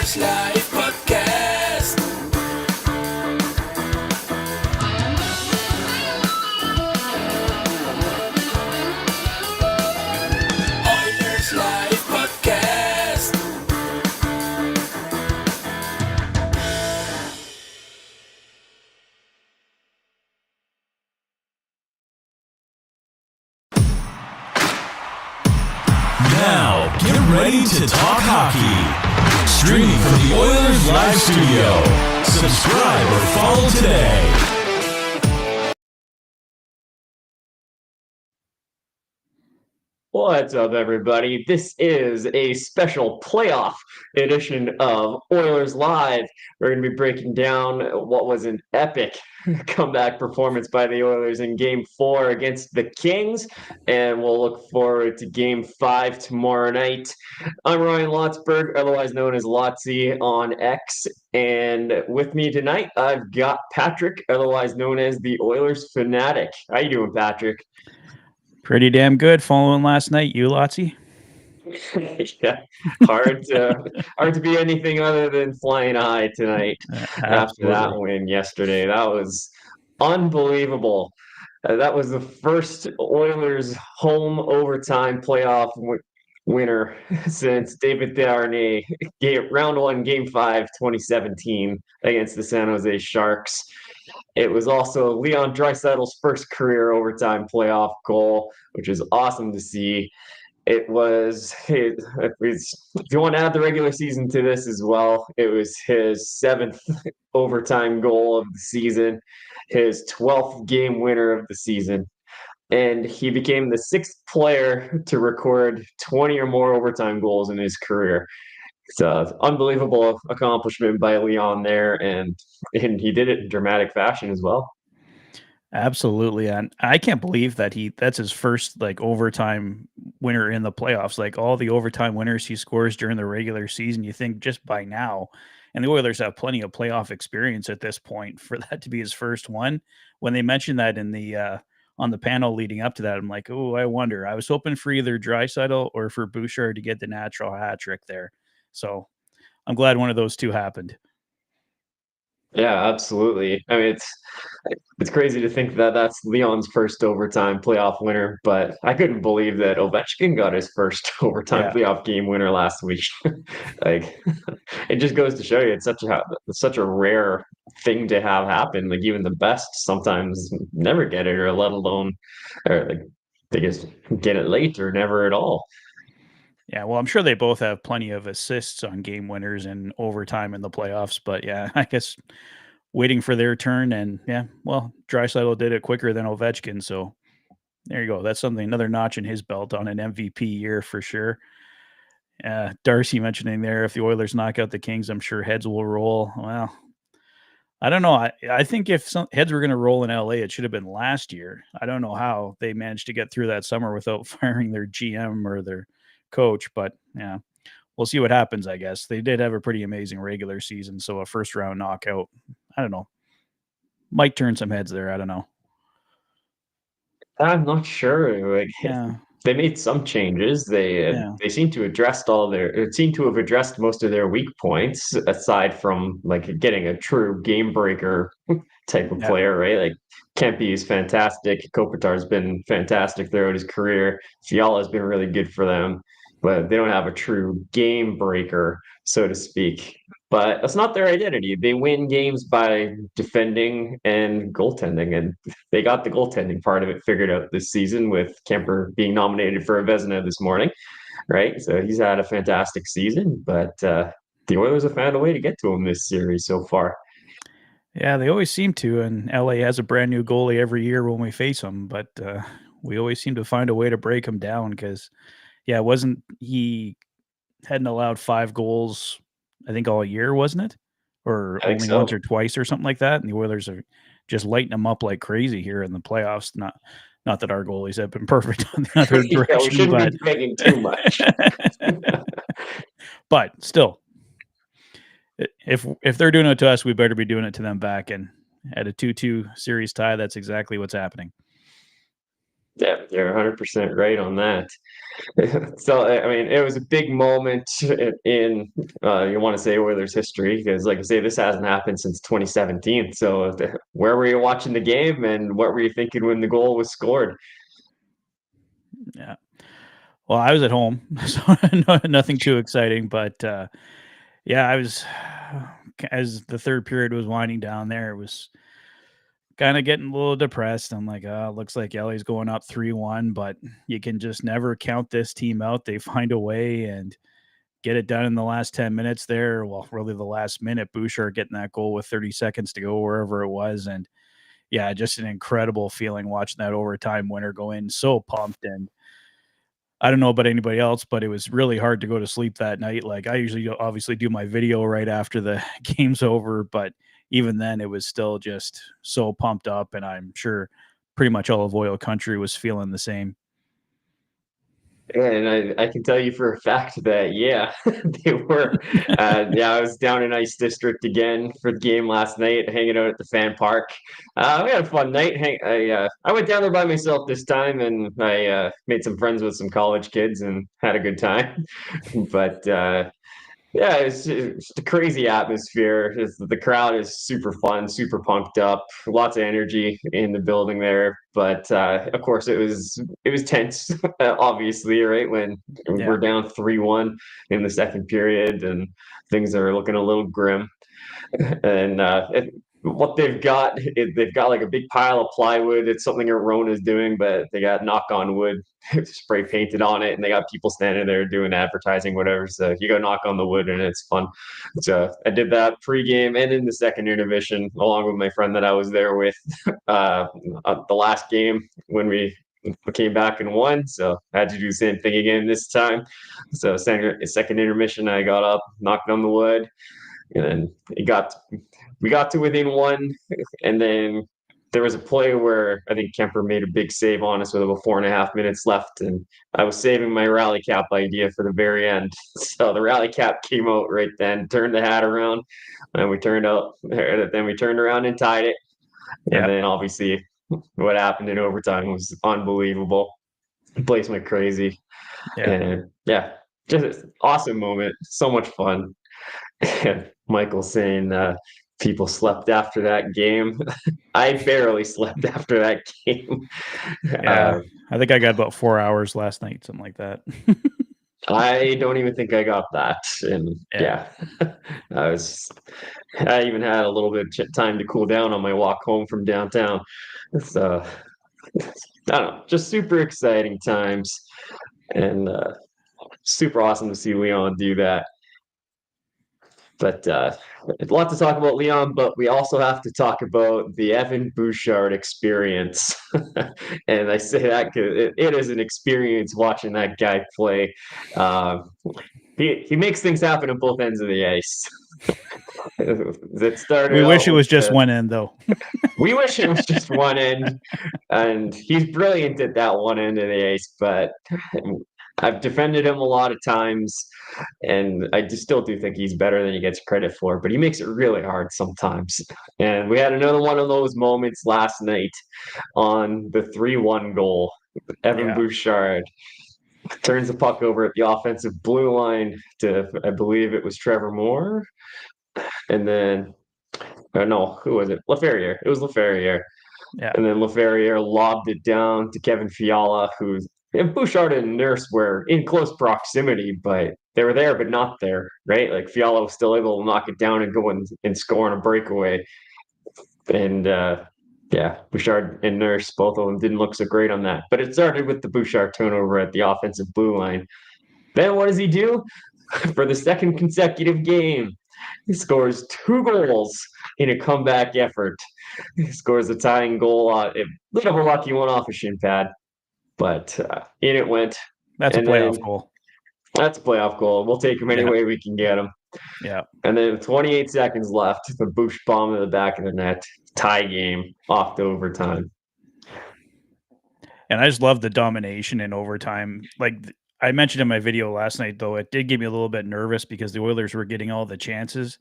Oilers Live Podcast. Oilers Live Podcast. Now, get ready to talk hockey. Streaming from the Oilers Live Studio. Subscribe or follow today. What's up, everybody? This is a special playoff edition of Oilers Live. We're going to be breaking down what was an epic comeback performance by the Oilers in Game 4 against the Kings, and we'll look forward to Game 5 tomorrow night. I'm Ryan Lotsberg, otherwise known as Lotsy on X, and with me tonight, I've got Patrick, otherwise known as the Oilers Fanatic. How you doing, Patrick? Pretty damn good following last night. You, Lotsy? Yeah, hard to be anything other than flying high tonight after that win yesterday. That was unbelievable. That was the first Oilers home overtime playoff winner since David Desharnais round 1, Game 5, 2017 against the San Jose Sharks. It was also Leon Draisaitl's first career overtime playoff goal, which is awesome to see. If you want to add the regular season to this as well, it was his 7th overtime goal of the season, his 12th game winner of the season, and he became the 6th player to record 20 or more overtime goals in his career. It's an unbelievable accomplishment by Leon there, and he did it in dramatic fashion as well. Absolutely. And I can't believe that that's his first overtime winner in the playoffs. Like all the overtime winners he scores during the regular season, you think just by now, and the Oilers have plenty of playoff experience at this point, for that to be his first one. When they mentioned that in the on the panel leading up to that, I'm like, oh, I wonder. I was hoping for either Draisaitl or for Bouchard to get the natural hat trick there. So I'm glad one of those two happened. Yeah, absolutely. I mean, it's crazy to think that that's Leon's first overtime playoff winner, but I couldn't believe that Ovechkin got his first overtime playoff game winner last week. Like, it just goes to show you it's such a rare thing to have happen. Like, even the best sometimes never get it, or let alone, or like they just get it late or never at all. Yeah, well, I'm sure they both have plenty of assists on game winners and overtime in the playoffs, but yeah, I guess waiting for their turn, and yeah, well, Draisaitl did it quicker than Ovechkin, so there you go. That's another notch in his belt on an MVP year for sure. Darcy mentioning there, if the Oilers knock out the Kings, I'm sure heads will roll. Well, I don't know. I think if some heads were going to roll in LA, it should have been last year. I don't know how they managed to get through that summer without firing their GM or their coach, but yeah, we'll see what happens. I guess they did have a pretty amazing regular season, so a first round knockout, I don't know, might turn some heads there. I don't know. I'm not sure. Like, they made some changes. They seem to have addressed most of their weak points, aside from like getting a true game breaker type of player, right? Like, Kempe is fantastic. Kopitar's been fantastic throughout his career. Fiala's been really good for them, but they don't have a true game breaker, so to speak. But that's not their identity. They win games by defending and goaltending, and they got the goaltending part of it figured out this season, with Kemper being nominated for a Vezina this morning, right? So he's had a fantastic season, but the Oilers have found a way to get to him this series so far. Yeah, they always seem to, and LA has a brand new goalie every year when we face them, but we always seem to find a way to break him down because, yeah, he hadn't allowed 5 goals, I think, all year, wasn't it? Or only once or twice or something like that, and the Oilers are just lighting them up like crazy here in the playoffs. Not that our goalies have been perfect on the other direction, we shouldn't be making too much. But still, if they're doing it to us, we better be doing it to them back. And at a 2-2 series tie, that's exactly what's happening. Yeah, you're 100% right on that. So, I mean, it was a big moment in, you want to say Oilers history, because, like I say, this hasn't happened since 2017. So, where were you watching the game, and what were you thinking when the goal was scored? Yeah. Well, I was at home, so nothing too exciting. But yeah, I was as the third period was winding down. There, it was kind of getting a little depressed. I'm like, looks like LA's going up 3-1, but you can just never count this team out. They find a way and get it done in the last 10 minutes there. Well, really the last minute, Bouchard getting that goal with 30 seconds to go, wherever it was. And yeah, just an incredible feeling watching that overtime winner go in. So pumped. And I don't know about anybody else, but it was really hard to go to sleep that night. Like, I usually obviously do my video right after the game's over, but even then it was still just so pumped up, and I'm sure pretty much all of Oil Country was feeling the same. And I can tell you for a fact that, yeah, they were. Yeah, I was down in Ice District again for the game last night, hanging out at the fan park. We had a fun night. I went down there by myself this time, and I made some friends with some college kids and had a good time. But yeah, it's just a crazy atmosphere. The crowd is super fun, super pumped up, lots of energy in the building there. But of course, it was tense, obviously, right? When Yeah. we're down 3-1 in the second period, and things are looking a little grim. And what they've got like a big pile of plywood. It's something Arona's doing, but they got knock on wood spray painted on it, and they got people standing there doing advertising, whatever. So you go knock on the wood, and it's fun. So I did that pregame and in the second intermission, along with my friend that I was there with the last game when we came back and won. So I had to do the same thing again this time. So second intermission, I got up, knocked on the wood, and then we got to within one, and then there was a play where I think Kemper made a big save on us with about 4.5 minutes left, and I was saving my rally cap idea for the very end. So the rally cap came out right then, turned the hat around, and then we turned around and tied it. And Yeah. then obviously what happened in overtime was unbelievable. The place went crazy. Yeah. And yeah, just an awesome moment. So much fun. And Michael saying people slept after that game. I barely slept after that game. Yeah. I think I got about 4 hours last night, something like that. I don't even think I got that. And Yeah. yeah, I even had a little bit of time to cool down on my walk home from downtown. So I don't know, just super exciting times, and super awesome to see Leon do that. But a lot to talk about Leon, but we also have to talk about the Evan Bouchard experience. And I say that because it is an experience watching that guy play. Um, he makes things happen at both ends of the ice. It started We wish out it with was just one end, though. we wish it was just one end, and he's brilliant at that one end of the ice. But I've defended him a lot of times, and I just still do think he's better than he gets credit for. But he makes it really hard sometimes. And we had another one of those moments last night on the 3-1 goal. Evan Yeah. Bouchard turns the puck over at the offensive blue line to, I believe it was Trevor Moore, and then no, who was it? Laferriere. It was Laferriere. Yeah. And then Laferriere lobbed it down to Kevin Fiala, who's Bouchard and Nurse were in close proximity, but they were there but not there, right? Like Fiala was still able to knock it down and go and score on a breakaway. And yeah, Bouchard and Nurse, both of them didn't look so great on that. But it started with the Bouchard turnover at the offensive blue line. Then what does he do? For the second consecutive game, he scores 2 goals in a comeback effort. He scores a tying goal. A bit of a lucky one off a shin pad, but in it went. That's a And playoff then goal. that's a playoff goal. We'll take him any Yeah. way we can get him. Yeah. And then 28 seconds left, the Bouch bomb in the back of the net, tie game, off to overtime. And I just love the domination in overtime. Like I mentioned in my video last night, though, it did get me a little bit nervous because the Oilers were getting all the chances.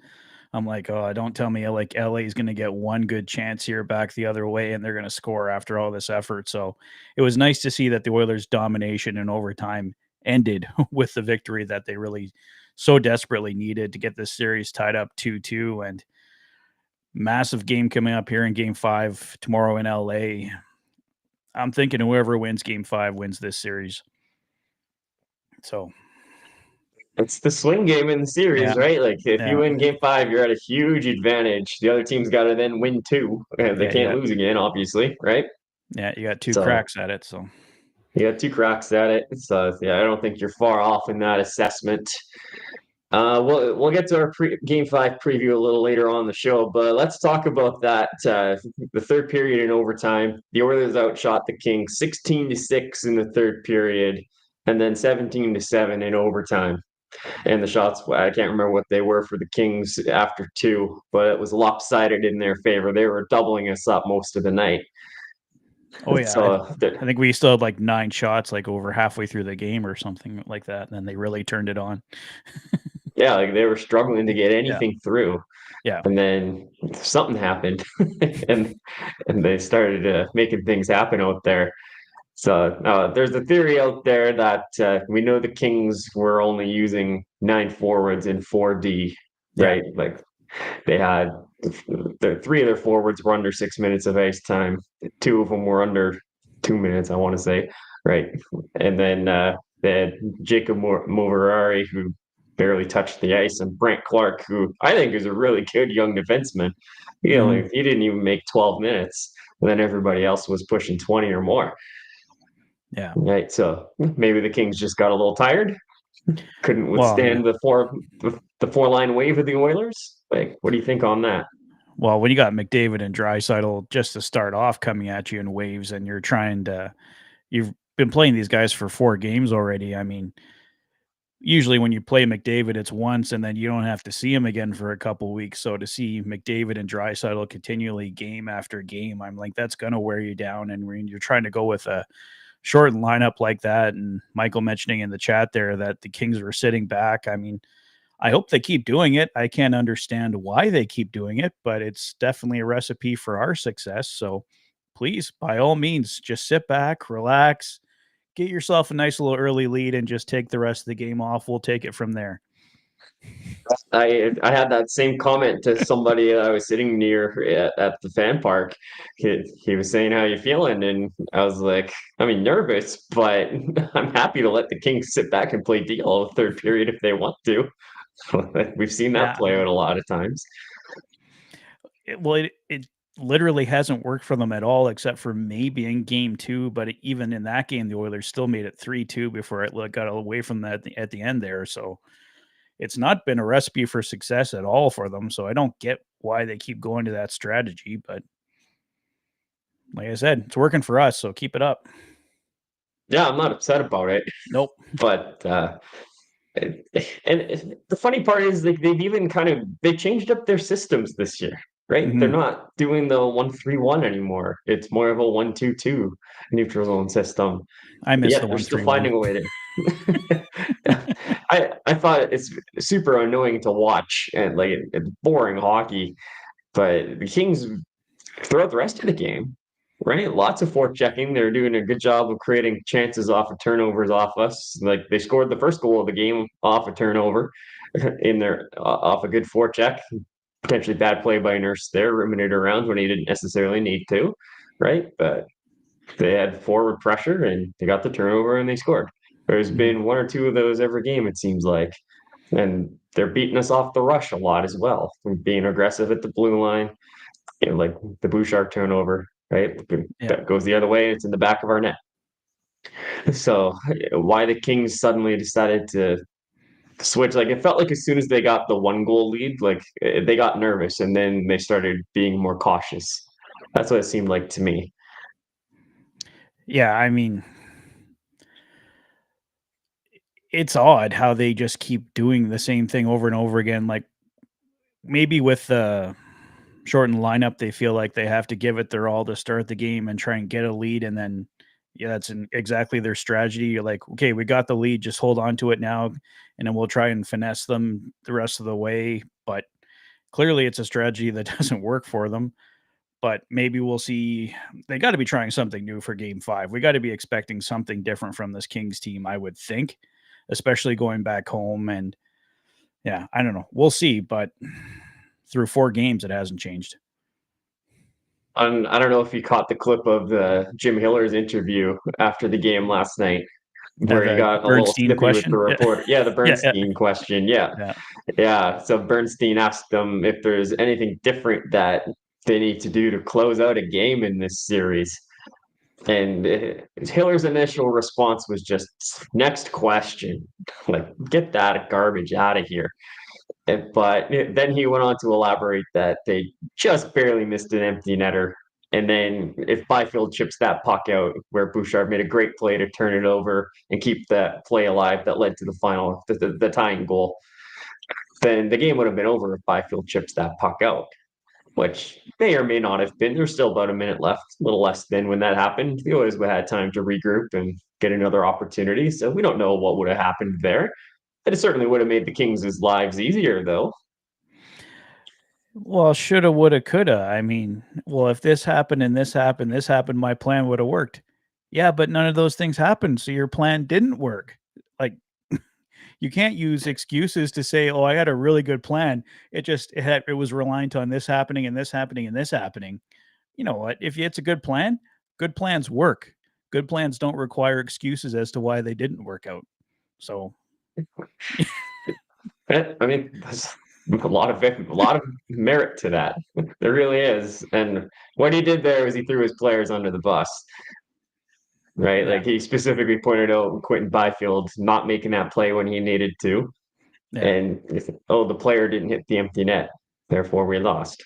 I'm like, oh, don't tell me like LA is going to get one good chance here back the other way and they're going to score after all this effort. So it was nice to see that the Oilers' domination in overtime ended with the victory that they really so desperately needed to get this series tied up 2-2. And massive game coming up here in Game 5 tomorrow in LA. I'm thinking whoever wins Game 5 wins this series. So it's the swing game in the series, right? Like if you win Game 5, you're at a huge advantage. The other team's got to then win 2. They can't lose again, obviously, right? Yeah, you got 2 cracks at it. So you got 2 cracks at it. So I don't think you're far off in that assessment. We'll get to our Game 5 preview a little later on the show, but let's talk about that. The third period in overtime, the Oilers outshot the Kings 16-6 in the third period, and then 17-7 in overtime. And the shots, I can't remember what they were for the Kings after 2, but it was lopsided in their favor. They were doubling us up most of the night. Oh yeah, so, I think we still had like 9 shots, like over halfway through the game or something like that. And then they really turned it on. Yeah, like they were struggling to get anything through. Yeah, and then something happened, and they started making things happen out there. So there's a theory out there that we know the Kings were only using 9 forwards in 4D, right? Like they had 3 of their forwards were under 6 minutes of ice time. 2 of them were under 2 minutes, I want to say, right? And then they had Jacob Moverari, who barely touched the ice, and Brent Clark, who I think is a really good young defenseman. He didn't even make 12 minutes, and then everybody else was pushing 20 or more. Yeah. Right. So maybe the Kings just got a little tired, couldn't withstand the 4-line wave of the Oilers. Like, what do you think on that? Well, when you got McDavid and Draisaitl just to start off coming at you in waves, and you've been playing these guys for 4 games already. I mean, usually when you play McDavid, it's once, and then you don't have to see him again for a couple weeks. So to see McDavid and Draisaitl continually game after game, I'm like, that's going to wear you down. And when you're trying to go with a shortened lineup like that, and Michael mentioning in the chat there that the Kings were sitting back, I mean, I hope they keep doing it. I can't understand why they keep doing it, but it's definitely a recipe for our success. So please, by all means, just sit back, relax, get yourself a nice little early lead, and just take the rest of the game off. We'll take it from there. I had that same comment to somebody I was sitting near at the fan park. He was saying, how you feeling? And I was like, I mean, nervous, but I'm happy to let the Kings sit back and play D all the third period if they want to. We've seen that play out a lot of times. It literally hasn't worked for them at all, except for maybe in Game 2. But even in that game, the Oilers still made it 3-2 before it got away from that at the end there. So it's not been a recipe for success at all for them. So I don't get why they keep going to that strategy. But like I said, it's working for us. So keep it up. Yeah, I'm not upset about it. Nope. But and the funny part is they've even they changed up their systems this year, right? Mm-hmm. They're not doing the 1-3-1 anymore. It's more of a 1-2-2 neutral zone system. I miss the 1-3-1. They're still finding a way to. I thought it's super annoying to watch and like it's boring hockey, but the Kings throughout the rest of the game, right? Lots of forechecking. They're doing a good job of creating chances off of turnovers off us. Like they scored the first goal of the game off a turnover off a good forecheck. Potentially bad play by Nurse there, rimming it around when he didn't necessarily need to, right? But they had forward pressure and they got the turnover and they scored. There's been 1 or 2 of those every game, it seems like. And they're beating us off the rush a lot as well. Being aggressive at the blue line, like the Bouchard turnover, right? That goes the other way, and it's in the back of our net. So why the Kings suddenly decided to switch, like it felt like as soon as they got the 1-goal lead, like they got nervous and then they started being more cautious. That's what it seemed like to me. Yeah, I mean, it's odd how they just keep doing the same thing over and over again. Like maybe with the shortened lineup, they feel like they have to give it their all to start the game and try and get a lead. And then, that's exactly their strategy. You're like, okay, we got the lead, just hold on to it now. And then we'll try and finesse them the rest of the way. But clearly it's a strategy that doesn't work for them. But maybe we'll see. They got to be trying something new for Game 5. We got to be expecting something different from this Kings team, I would think, especially going back home. And yeah, I don't know. We'll see. But through 4 games, it hasn't changed. I don't know if you caught the clip of the Jim Hiller's interview after the game last night, where he got a little snippy with the reporter. Yeah, the Bernstein question. Yeah. So Bernstein asked them if there's anything different that they need to do to close out a game in this series. And Hiller's initial response was just, next question. Like, get that garbage out of here. But then he went on to elaborate that they just barely missed an empty netter. And then if Byfield chips that puck out, where Bouchard made a great play to turn it over and keep that play alive that led to the final, the tying goal, then the game would have been over if Byfield chips that puck out, which may or may not have been. There's still about a minute left, a little less than when that happened. The Oilers would have had time to regroup and get another opportunity. So we don't know what would have happened there. It certainly would have made the Kings' lives easier, though. Well, shoulda, woulda, coulda. I mean, well, if this happened and this happened, my plan would have worked. Yeah, but none of those things happened, so your plan didn't work. Like, you can't use excuses to say, "Oh, I had a really good plan." It was reliant on this happening and this happening and this happening. You know what? If it's a good plan, good plans work. Good plans don't require excuses as to why they didn't work out. So. I mean, there's a lot of merit to that. There really is. And what he did there was he threw his players under the bus, right? Yeah. Like he specifically pointed out Quentin Byfield not making that play when he needed to, and the player didn't hit the empty net, therefore we lost,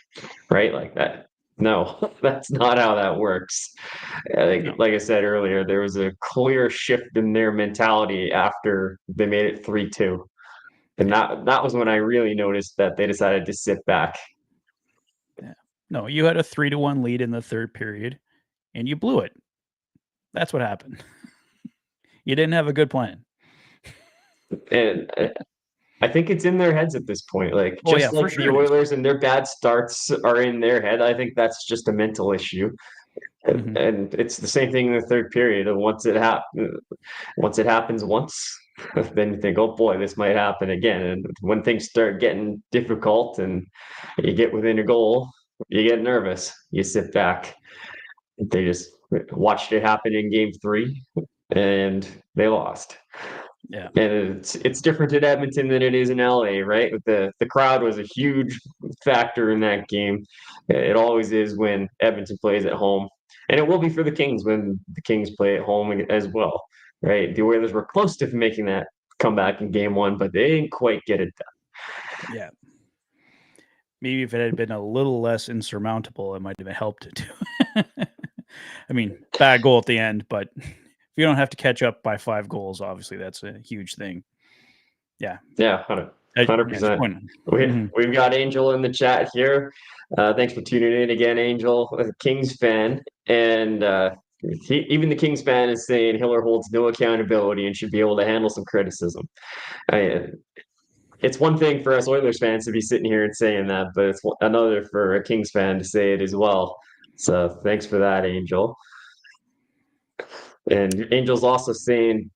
right? Like that. No, that's not how that works. Like I said earlier, there was a clear shift in their mentality after they made it 3-2. And that was when I really noticed that they decided to sit back. Yeah. No, you had a 3-1 lead in the third period, and you blew it. That's what happened. You didn't have a good plan. And I think it's in their heads at this point. Like, like the Oilers and their bad starts are in their head. I think that's just a mental issue. Mm-hmm. And it's the same thing in the third period. And once it happens once, then you think, oh boy, this might happen again. And when things start getting difficult and you get within a goal, you get nervous. You sit back. They just watched it happen in Game 3, and they lost. Yeah, and it's different in Edmonton than it is in LA, right? The crowd was a huge factor in that game. It always is when Edmonton plays at home, and it will be for the Kings when the Kings play at home as well, right? The Oilers were close to making that comeback in Game 1, but they didn't quite get it done. Yeah. Maybe if it had been a little less insurmountable, it might have helped it too. I mean, bad goal at the end, but if you don't have to catch up by 5 goals, obviously that's a huge thing. Yeah. Yeah, 100%. We've got Angel in the chat here. Thanks for tuning in again, Angel, a Kings fan. And even the Kings fan is saying Hiller holds no accountability and should be able to handle some criticism. It's one thing for us Oilers fans to be sitting here and saying that, but it's another for a Kings fan to say it as well. So thanks for that, Angel. And Angel's also saying,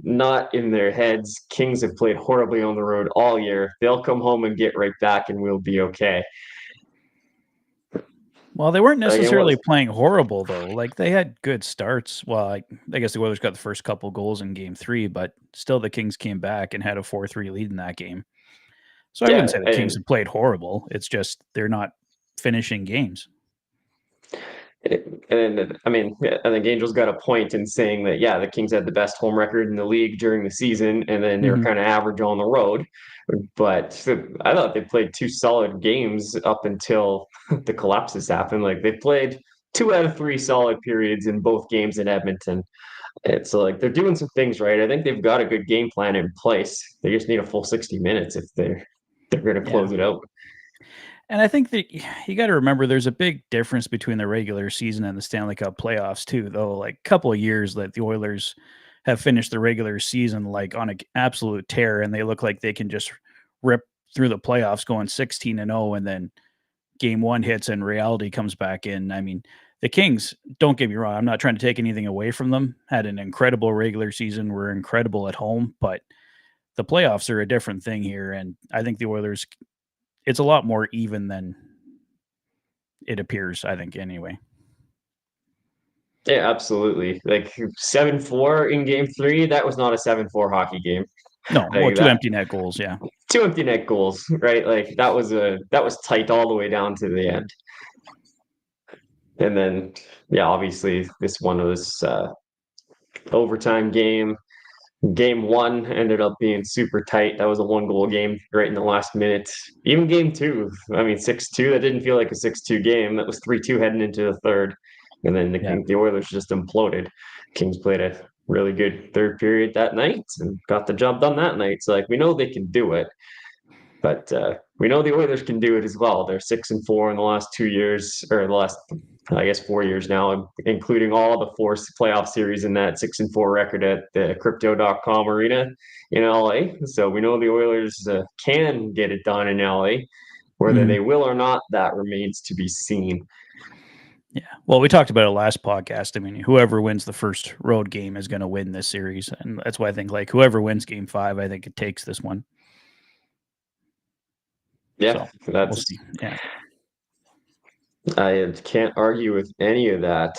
not in their heads. Kings have played horribly on the road all year. They'll come home and get right back, and we'll be okay. Well, they weren't necessarily playing horrible, though. Like, they had good starts. Well, I guess the Oilers got the first couple goals in Game 3, but still the Kings came back and had a 4-3 lead in that game. So I wouldn't say the Kings have played horrible. It's just they're not finishing games. And I mean, I think Angel's got a point in saying that, the Kings had the best home record in the league during the season, and then they were kind of average on the road. But I thought they played 2 solid games up until the collapses happened. Like, they played 2 out of 3 solid periods in both games in Edmonton. It's like they're doing some things right. I think they've got a good game plan in place. They just need a full 60 minutes if they're going to close it out. And I think that you got to remember there's a big difference between the regular season and the Stanley Cup playoffs too, though. Like, a couple of years that the Oilers have finished the regular season like on an absolute tear, and they look like they can just rip through the playoffs going 16-0, and then game one hits and reality comes back in. I mean, the Kings, don't get me wrong, I'm not trying to take anything away from them, had an incredible regular season, were incredible at home, but the playoffs are a different thing here, and I think the Oilers, it's a lot more even than it appears, I think, anyway. Yeah, absolutely. Like 7-4 in game 3, that was not a 7-4 hockey game. No, well, Like two that, empty net goals, yeah. 2 empty net goals, right? Like that was tight all the way down to the end. And then, yeah, obviously this one was overtime game. Game 1 ended up being super tight. That was a 1-goal game right in the last minute. Even game 2, I mean 6-2. That didn't feel like a 6-2 game. That was 3-2 heading into the third, and then the Oilers just imploded. Kings played a really good third period that night and got the job done that night. So like we know they can do it, but we know the Oilers can do it as well. They're 6-4 in the last 2 years, or the last, I guess, 4 years now, including all the 4 playoff series in that 6-4 record at the Crypto.com arena in LA. So we know the Oilers can get it done in LA. Whether they will or not, that remains to be seen. Yeah. Well, we talked about it last podcast. I mean, whoever wins the first road game is going to win this series. And that's why I think, like, whoever wins game 5, I think it takes this one. Yeah, so, that's. We'll yeah. I can't argue with any of that.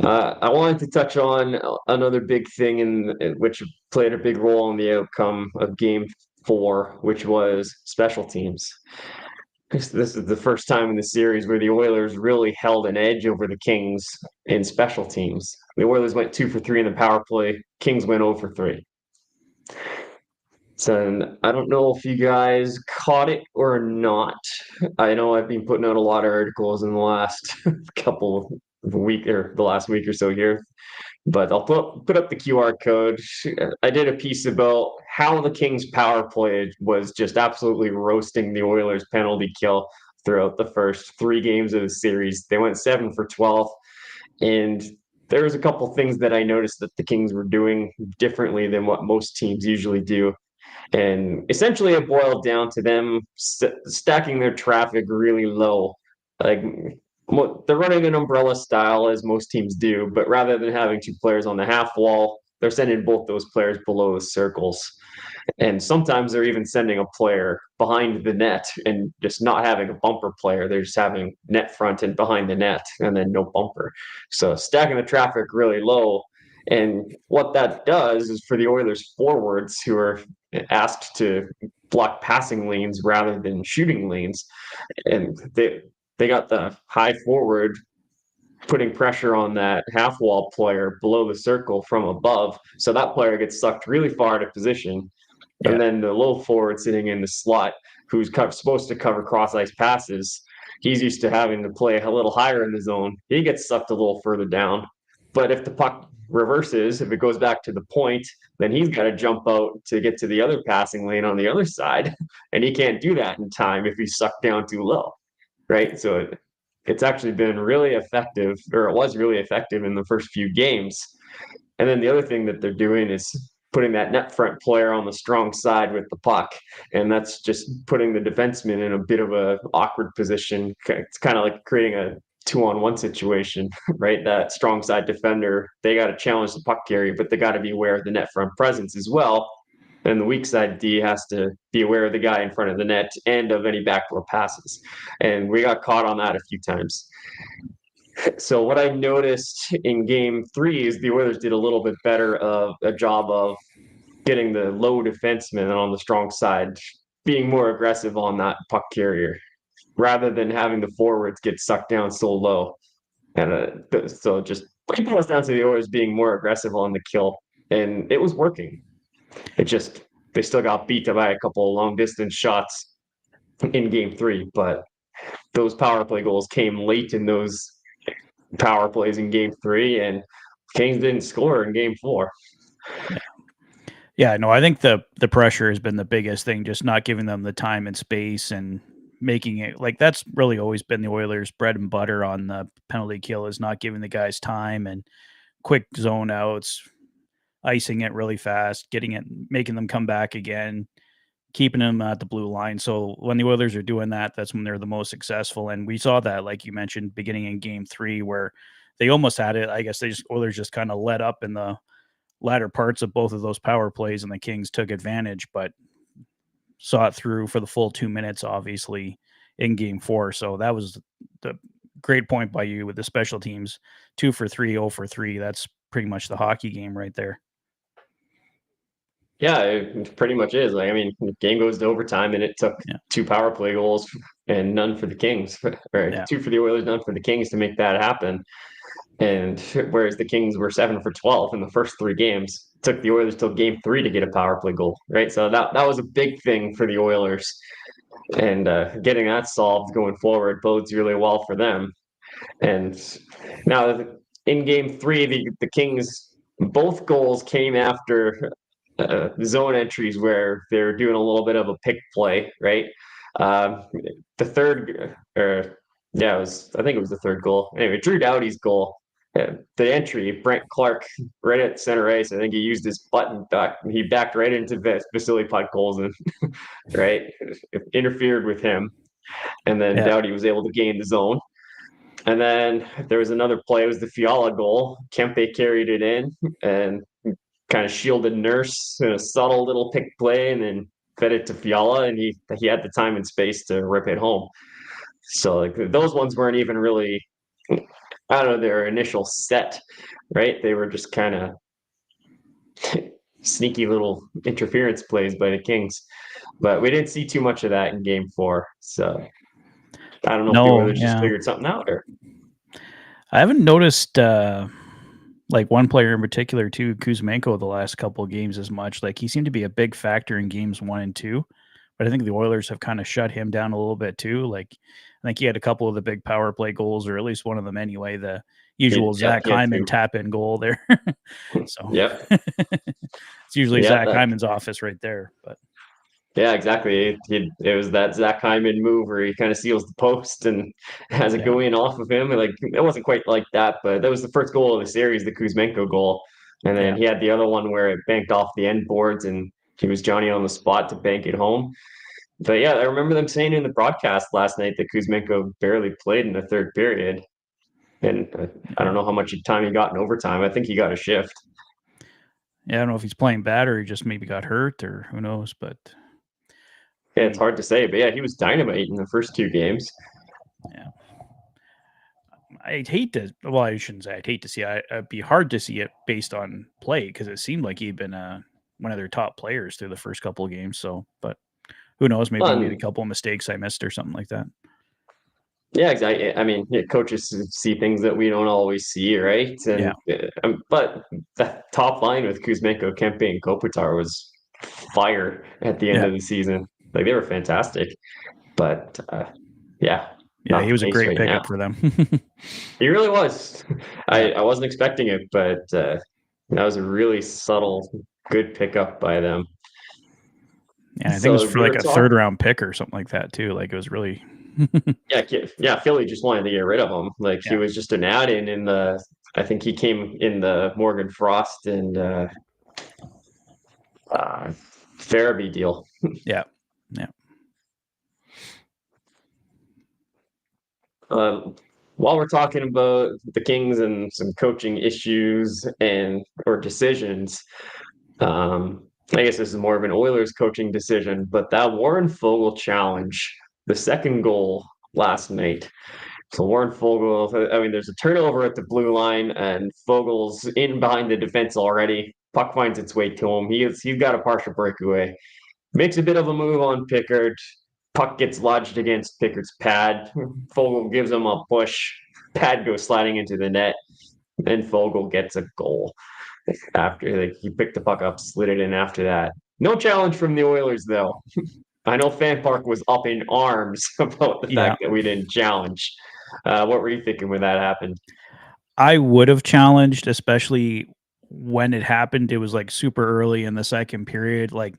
I wanted to touch on another big thing in which played a big role in the outcome of Game 4, which was special teams. This is the first time in the series where the Oilers really held an edge over the Kings in special teams. The Oilers went 2 for 3 in the power play. Kings went 0 for 3. So I don't know if you guys caught it or not. I know I've been putting out a lot of articles in the last couple of the last week or so here, but I'll put up the QR code. I did a piece about how the Kings power play was just absolutely roasting the Oilers penalty kill throughout the first 3 games of the series. They went 7 for 12, and there was a couple things that I noticed that the Kings were doing differently than what most teams usually do. And essentially it boiled down to them stacking their traffic really low. Like they're running an umbrella style as most teams do, but rather than having 2 players on the half wall, they're sending both those players below the circles. And sometimes they're even sending a player behind the net and just not having a bumper player. They're just having net front and behind the net and then no bumper. So stacking the traffic really low. And what that does is for the Oilers forwards who are asked to block passing lanes rather than shooting lanes, and they got the high forward putting pressure on that half wall player below the circle from above, so that player gets sucked really far out of position. Yeah. And then the low forward sitting in the slot, who's supposed to cover cross ice passes, he's used to having to play a little higher in the zone. He gets sucked a little further down. But if the puck reverses, if it goes back to the point, then he's got to jump out to get to the other passing lane on the other side. And he can't do that in time if he's sucked down too low, right? So it's actually been really effective, or it was really effective in the first few games. And then the other thing that they're doing is putting that net front player on the strong side with the puck. And that's just putting the defenseman in a bit of a awkward position. It's kind of like creating a 2-on-1 situation, right? That strong side defender, they got to challenge the puck carrier, but they got to be aware of the net front presence as well. And the weak side D has to be aware of the guy in front of the net and of any backdoor passes. And we got caught on that a few times. So what I noticed in game 3 is the Oilers did a little bit better of a job of getting the low defenseman on the strong side, being more aggressive on that puck carrier, rather than having the forwards get sucked down so low. And so just it boils down to the Oilers being more aggressive on the kill, and it was working. It just, they still got beat by a couple of long distance shots in game 3, but those power play goals came late in those power plays in game 3, and Kings didn't score in game 4. Yeah, no, I think the pressure has been the biggest thing, just not giving them the time and space and making it like that's really always been the Oilers' bread and butter on the penalty kill, is not giving the guys time and quick zone outs, icing it really fast, making them come back again, keeping them at the blue line. So when the Oilers are doing that, that's when they're the most successful. And we saw that, like you mentioned, beginning in Game 3, where they almost had it. I guess Oilers just kind of let up in the latter parts of both of those power plays, and the Kings took advantage, but saw it through for the full 2 minutes, obviously, in Game 4. So that was the great point by you with the special teams. 2 for 3, 0 for 3. That's pretty much the hockey game right there. Yeah, it pretty much is. Like, I mean, the game goes to overtime, and it took 2 power play goals and none for the Kings, or 2 for the Oilers, none for the Kings to make that happen. And whereas the Kings were 7 for 12 in the first 3 games, it took the Oilers till Game 3 to get a power play goal, right? So that was a big thing for the Oilers, and getting that solved going forward bodes really well for them. And now in Game 3, the Kings, both goals came after zone entries where they're doing a little bit of a pick play, right? The third, I think it was the third goal. Anyway, Drew Doughty's goal, the entry, Brent Clark right at center ice. I think he used his button back. He backed right into Vasily Podkolzin, right? It interfered with him. And then Doughty was able to gain the zone. And then there was another play. It was the Fiala goal. Kempe carried it in and kind of shielded Nurse in a subtle little pick play, and then fed it to Fiala, and he had the time and space to rip it home. So like those ones weren't even really out of their initial set, right? They were just kind of sneaky little interference plays by the Kings. But we didn't see too much of that in Game 4. So I don't know if the Oilers just figured something out, or I haven't noticed like one player in particular too, Kuzmenko, the last couple of games as much. Like he seemed to be a big factor in Games 1 and 2, but I think the Oilers have kind of shut him down a little bit too. Like I think he had a couple of the big power play goals, or at least one of them anyway. The usual Zach Hyman tap-in goal there. So it's usually Zach Hyman's office right there, but. Yeah, exactly. It was that Zach Hyman move where he kind of seals the post and has it go in off of him. And like it wasn't quite like that, but that was the first goal of the series, the Kuzmenko goal. And then he had the other one where it banked off the end boards, and he was Johnny on the spot to bank it home. But yeah, I remember them saying in the broadcast last night that Kuzmenko barely played in the third period. And I don't know how much time he got in overtime. I think he got a shift. Yeah, I don't know if he's playing bad or he just maybe got hurt or who knows, but. Yeah, it's hard to say, but yeah, he was dynamite in the first 2 games. Yeah. I'd hate to, well, I shouldn't say I'd hate to see it. It'd be hard to see it based on play because it seemed like he'd been one of their top players through the first couple of games. So, but who knows? Maybe he made a couple of mistakes I missed or something like that. Yeah, exactly. I mean, coaches see things that we don't always see, right? And but the top line with Kuzmenko, Kempe, and Kopitar was fire at the end of the season. Like they were fantastic, but he was a great pickup for them. He really was. I wasn't expecting it, but that was a really subtle, good pickup by them. Yeah, I think it was for like a 3rd round pick or something like that too. Like it was really. Philly just wanted to get rid of him. Like he was just an add-in in the. I think he came in the Morgan Frost and Farabee deal. Yeah. While we're talking about the Kings and some coaching issues or decisions, I guess this is more of an Oilers coaching decision, but that Warren Foegele challenge, the second goal last night. So Warren Foegele, I mean, there's a turnover at the blue line, and Fogel's in behind the defense already. Puck finds its way to him. He's got a partial breakaway. Makes a bit of a move on Pickard. Puck gets lodged against Pickard's pad. Foegele gives him a push. Pad goes sliding into the net. Then Foegele gets a goal. After he picked the puck up, slid it in after that. No challenge from the Oilers, though. I know Fan Park was up in arms about the fact that we didn't challenge. What were you thinking when that happened? I would have challenged, especially when it happened. It was like super early in the second period. Like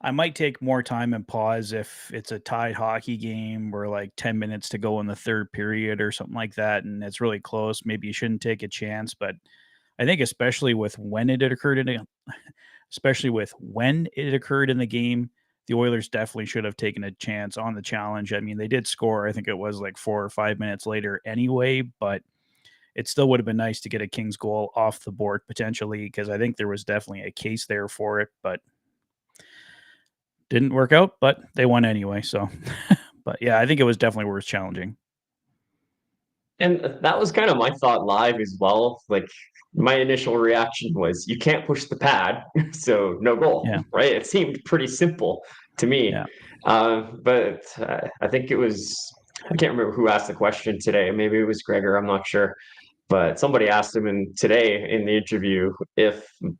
I might take more time and pause if it's a tied hockey game or like 10 minutes to go in the third period or something like that, and it's really close. Maybe you shouldn't take a chance, but I think especially with when it occurred in the game, the Oilers definitely should have taken a chance on the challenge. I mean, they did score, I think it was like 4 or 5 minutes later anyway, but it still would have been nice to get a Kings goal off the board potentially, because I think there was definitely a case there for it, but didn't work out, but they won anyway. So, but yeah, I think it was definitely worth challenging. And that was kind of my thought live as well. Like, my initial reaction was, you can't push the pad, so no goal, Yeah. right? It seemed pretty simple to me. Yeah. But I think it was, I can't remember who asked the question today. Maybe it was Gregor, I'm not sure. But somebody asked him today in the interview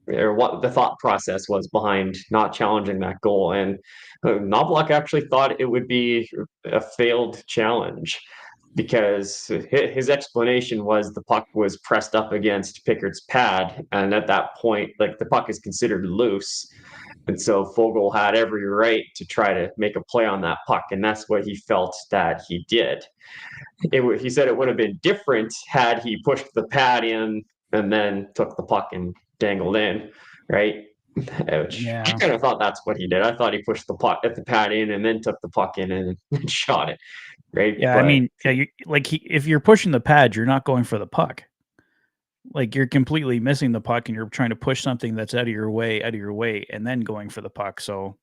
or what the thought process was behind not challenging that goal. And Knobloch actually thought it would be a failed challenge, because his explanation was the puck was pressed up against Pickard's pad, and at that point, like, the puck is considered loose, and so Foegele had every right to try to make a play on that puck, and that's what he felt that he did. He said it would have been different had he pushed the pad in and then took the puck and dangled in, right? Which I kind of thought that's what he did. I thought he pushed the pad in and then took the puck in and shot it. Right. Yeah, but I mean, if you're pushing the pad, you're not going for the puck. Like, you're completely missing the puck and you're trying to push something that's out of your way, and then going for the puck. So,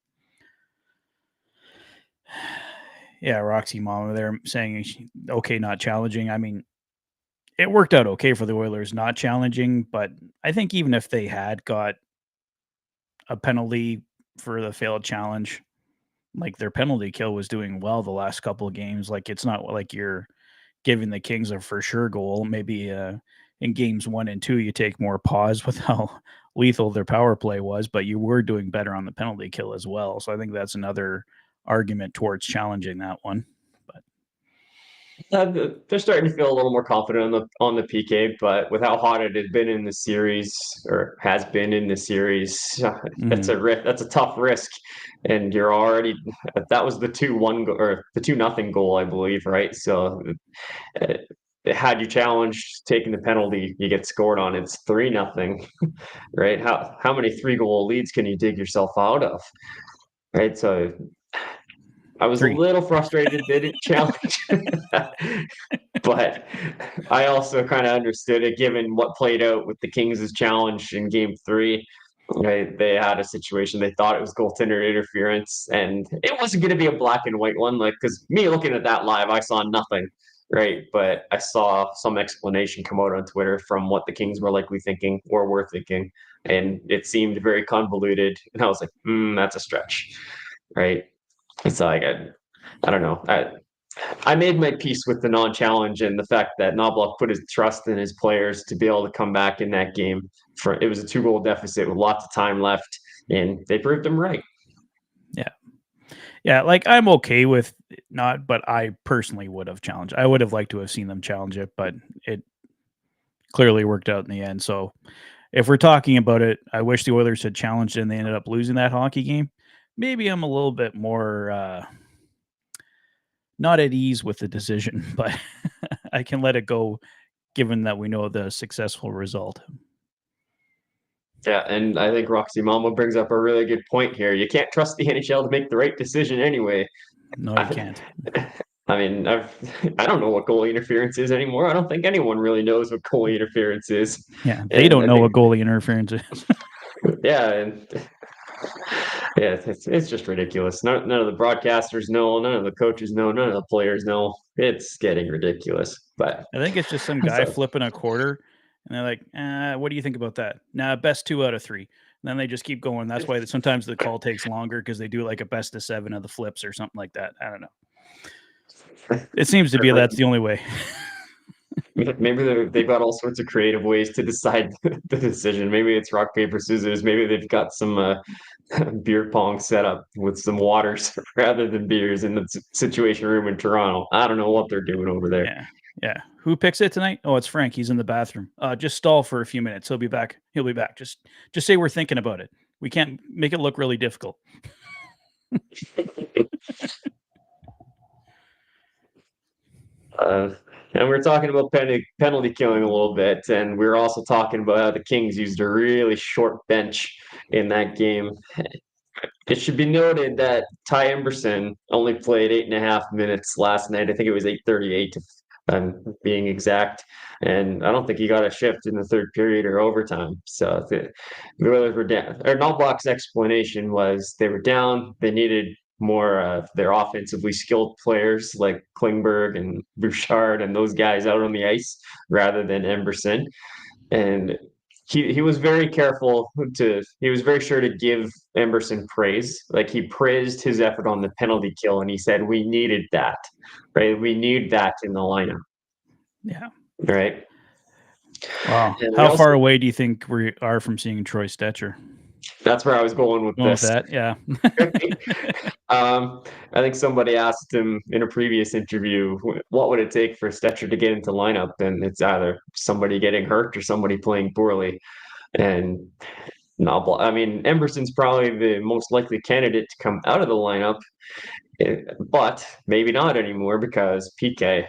yeah, Roxy Mama there saying, okay, not challenging. I mean, it worked out okay for the Oilers not challenging, but I think even if they had got a penalty for the failed challenge, like, their penalty kill was doing well the last couple of games. Like, it's not like you're giving the Kings a for sure goal. Maybe in games 1 and 2, you take more pause with how lethal their power play was, but you were doing better on the penalty kill as well. So I think that's another argument towards challenging that one. They're starting to feel a little more confident on the PK, but with how hot it had been in the series, or has been in the series, that's a tough risk. And you're already, that was the 2-1 or the 2-0 goal, I believe, right? So had you challenged taking the penalty, you get scored on. It's 3-0, right? How many 3-goal leads can you dig yourself out of, right? So I was 3. A little frustrated they didn't challenge, but I also kind of understood it, given what played out with the Kings' challenge in Game 3. Right? They had a situation, they thought it was goaltender interference, and it wasn't going to be a black and white one. Like, because me looking at that live, I saw nothing, right? But I saw some explanation come out on Twitter from what the Kings were likely thinking or were thinking, and it seemed very convoluted. And I was like, that's a stretch, right? It's like, I don't know. I made my peace with the non-challenge and the fact that Knobloch put his trust in his players to be able to come back in that game. It was a 2-goal deficit with lots of time left, and they proved them right. Yeah. Yeah, like, I'm okay with not, but I personally would have challenged. I would have liked to have seen them challenge it, but it clearly worked out in the end. So if we're talking about it, I wish the Oilers had challenged and they ended up losing that hockey game. Maybe I'm a little bit more not at ease with the decision, but I can let it go given that we know the successful result. Yeah, and I think Roxy Mama brings up a really good point here. You can't trust the NHL to make the right decision anyway. No, you can't. I mean, I don't know what goalie interference is anymore. I don't think anyone really knows what goalie interference is. Yeah, they don't know what goalie interference is. Yeah, and yeah, it's just ridiculous. None of the broadcasters know, none of the coaches know, none of the players know. It's getting ridiculous. But I think it's just some guy flipping a quarter, and they're like, what do you think about that? Nah, best 2 out of 3. And then they just keep going. That's why sometimes the call takes longer, because they do like a best of 7 of the flips or something like that. I don't know. It seems to be that's the only way. Maybe they've got all sorts of creative ways to decide the decision. Maybe it's rock, paper, scissors. Maybe they've got some beer pong set up with some waters rather than beers in the situation room in Toronto. I don't know what they're doing over there. Yeah. Who picks it tonight? Oh, it's Frank. He's in the bathroom. Just stall for a few minutes. He'll be back. Just say we're thinking about it. We can't make it look really difficult. And we're talking about penalty killing a little bit, and we were also talking about how the Kings used a really short bench in that game. It should be noted that Ty Emberson only played 8.5 minutes last night. I think it was 8:38, if I'm being exact. And I don't think he got a shift in the third period or overtime. So the Oilers were down. Or Knoblauch's explanation was they were down. They needed more of their offensively skilled players like Klingberg and Bouchard and those guys out on the ice rather than Emberson. And he was very careful he was very sure to give Emberson praise. Like he praised his effort on the penalty kill and he said, we needed that, right? We need that in the lineup. Yeah. Right. Wow. How far away do you think we are from seeing Troy Stecher? That's where I was going with this. That, yeah. I think somebody asked him in a previous interview, what would it take for Stecher to get into lineup? And it's either somebody getting hurt or somebody playing poorly. And Emberson's probably the most likely candidate to come out of the lineup, but maybe not anymore because PK.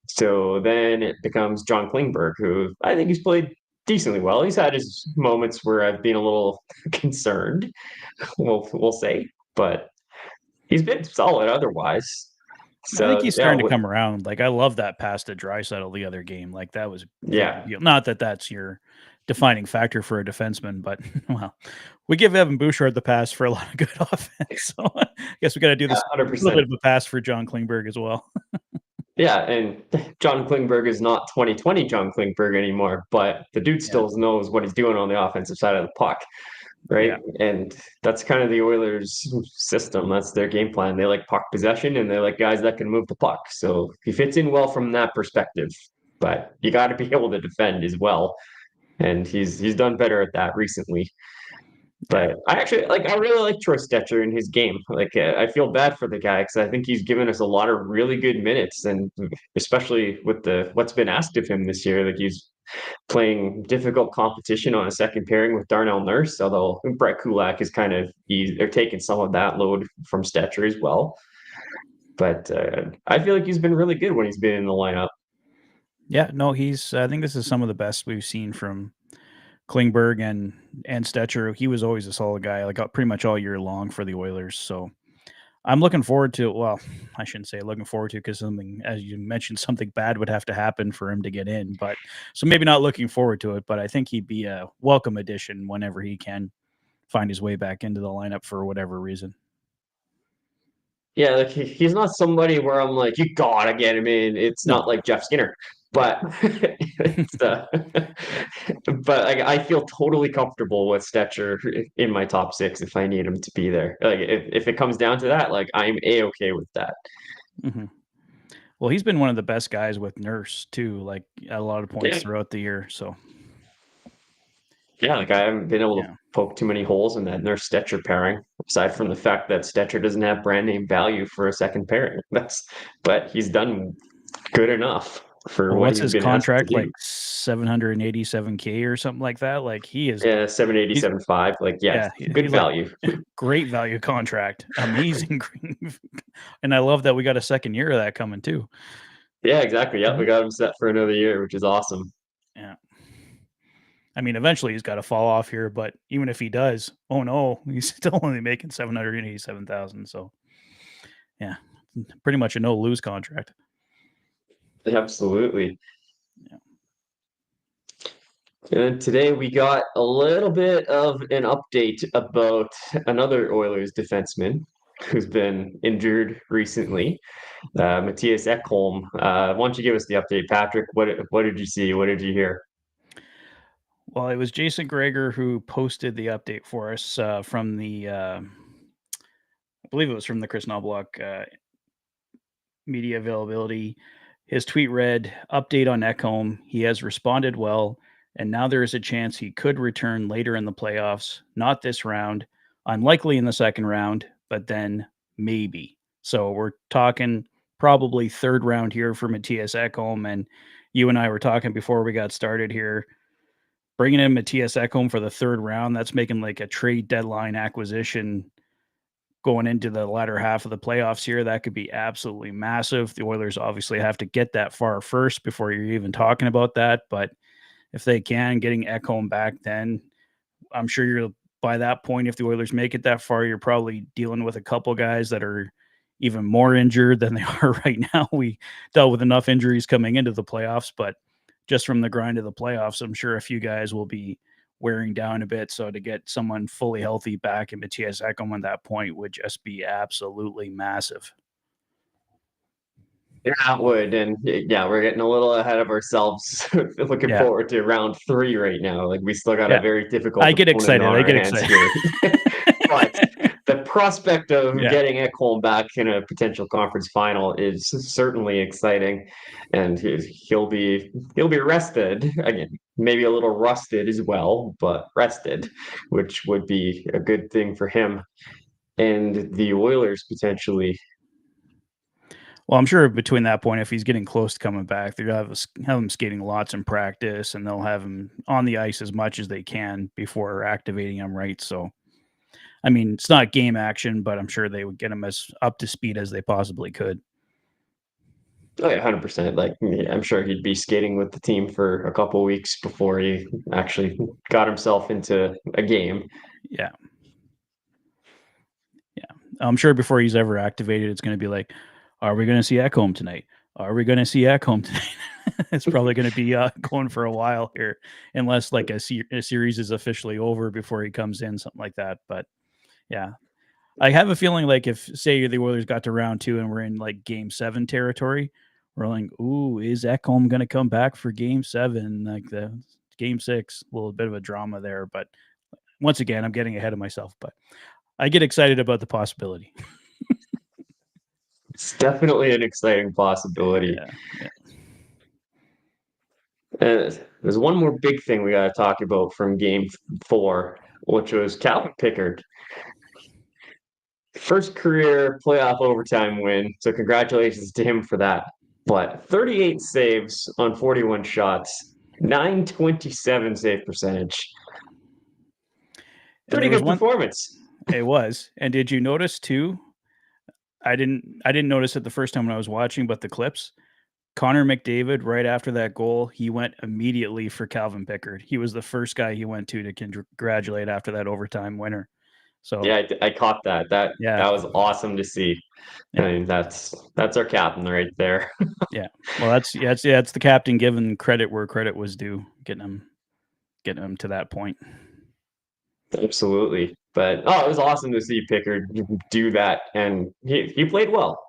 So then it becomes John Klingberg, who I think he's played decently well. He's had his moments where I've been a little concerned, we'll say, but he's been solid otherwise. So, I think he's starting to come around. Like I love that pass to Draisaitl the other game. Like that was not that that's your defining factor for a defenseman, but well, we give Evan Bouchard the pass for a lot of good offense. So I guess we got to do this 100%. A little bit of a pass for John Klingberg as well. Yeah, and John Klingberg is not 2020 John Klingberg anymore, but the dude still knows what he's doing on the offensive side of the puck, right? Yeah. And that's kind of the Oilers' system. That's their game plan. They like puck possession, and they like guys that can move the puck. So he fits in well from that perspective. But you got to be able to defend as well, and he's done better at that recently. But I really like Troy Stecher in his game. I feel bad for the guy because I think he's given us a lot of really good minutes, and especially with what's been asked of him this year. Like he's playing difficult competition on a second pairing with Darnell Nurse, although Brett Kulak is kind of they're taking some of that load from Stecher as well. But I feel like he's been really good when he's been in the lineup. Yeah, no, I think this is some of the best we've seen from Klingberg and Stecher. He was always a solid guy, like pretty much all year long for the Oilers. So I'm looking forward to, well, I shouldn't say looking forward to, because something, as you mentioned, something bad would have to happen for him to get in. But so maybe not looking forward to it, but I think he'd be a welcome addition whenever he can find his way back into the lineup for whatever reason. Yeah, like he's not somebody where I'm like, you gotta get him in. It's not like Jeff Skinner. But I feel totally comfortable with Stecher in my top 6 if I need him to be there. Like if it comes down to that, like I'm A-okay with that. Mm-hmm. Well, he's been one of the best guys with Nurse too, like at a lot of points throughout the year. So yeah, like I haven't been able to poke too many holes in that Nurse Stecher pairing, aside from the fact that Stecher doesn't have brand name value for a second pairing. But he's done good enough. What's his contract, like $787K or something like that? Like he is 787.5. Like good value, like, great value contract, amazing. And I love that we got a second year of that coming too. Yeah, exactly. Yeah, we got him set for another year, which is awesome. Yeah, I mean, eventually he's got to fall off here, but even if he does, oh no, he's still only making $787,000. So yeah, pretty much a no lose contract. Absolutely. Yeah. And today we got a little bit of an update about another Oilers defenseman who's been injured recently, Mattias Ekholm. Why don't you give us the update, Patrick? What did you see? What did you hear? Well, it was Jason Greger who posted the update for us from the, I believe it was from the Chris Knoblauch media availability. His tweet read, "Update on Ekholm. He has responded well, and now there is a chance he could return later in the playoffs. Not this round. Unlikely in the second round, but then maybe." So we're talking probably third round here for Mattias Ekholm. And you and I were talking before we got started here. Bringing in Mattias Ekholm for the third round, that's making like a trade deadline acquisition going into the latter half of the playoffs here. That could be absolutely massive. The Oilers obviously have to get that far first before you're even talking about that. But if they can, getting Ekholm back, then I'm sure you're by that point, if the Oilers make it that far, you're probably dealing with a couple guys that are even more injured than they are right now. We dealt with enough injuries coming into the playoffs, but just from the grind of the playoffs, I'm sure a few guys will be wearing down a bit. So to get someone fully healthy back in Matthias Ekholm at that point would just be absolutely massive. Yeah, it would. And yeah, we're getting a little ahead of ourselves. Looking forward to round 3 right now. Like, we still got a very difficult I get opponent excited. on I our get hands excited. here. But the prospect of Yeah. getting Ekholm back in a potential conference final is certainly exciting. And he'll be rested. Again, maybe a little rusted as well, but rested, which would be a good thing for him and the Oilers potentially. Well, I'm sure between that point, if he's getting close to coming back, they'll have him skating lots in practice, and they'll have him on the ice as much as they can before activating him, right? So, I mean, it's not game action, but I'm sure they would get him as up to speed as they possibly could. Oh yeah, 100%. Like, I'm sure he'd be skating with the team for a couple of weeks before he actually got himself into a game. Yeah. Yeah. I'm sure before he's ever activated, it's going to be like, are we going to see Ekholm tonight? Are we going to see Ekholm tonight? It's probably going to be going for a while here, unless like a series is officially over before he comes in, something like that. But yeah, I have a feeling like if, say, the Oilers got to round 2 and we're in like Game 7 territory, we're like, ooh, is Ekholm going to come back for Game 7? Like the Game 6, a little bit of a drama there. But once again, I'm getting ahead of myself. But I get excited about the possibility. It's definitely an exciting possibility. Yeah. There's one more big thing we got to talk about from Game 4, which was Calvin Pickard. First career playoff overtime win, so congratulations to him for that. But 38 saves on 41 shots, 927 save percentage. Pretty good performance. It was. And did you notice too? I didn't notice it the first time when I was watching, but the clips, Connor McDavid, right after that goal, he went immediately for Calvin Pickard. He was the first guy he went to congratulate after that overtime winner. So yeah, I caught that. That was awesome to see. Yeah. I mean, that's our captain right there. Yeah. Well, that's the captain giving credit where credit was due, getting him to that point. Absolutely. But it was awesome to see Pickard do that, and he played well.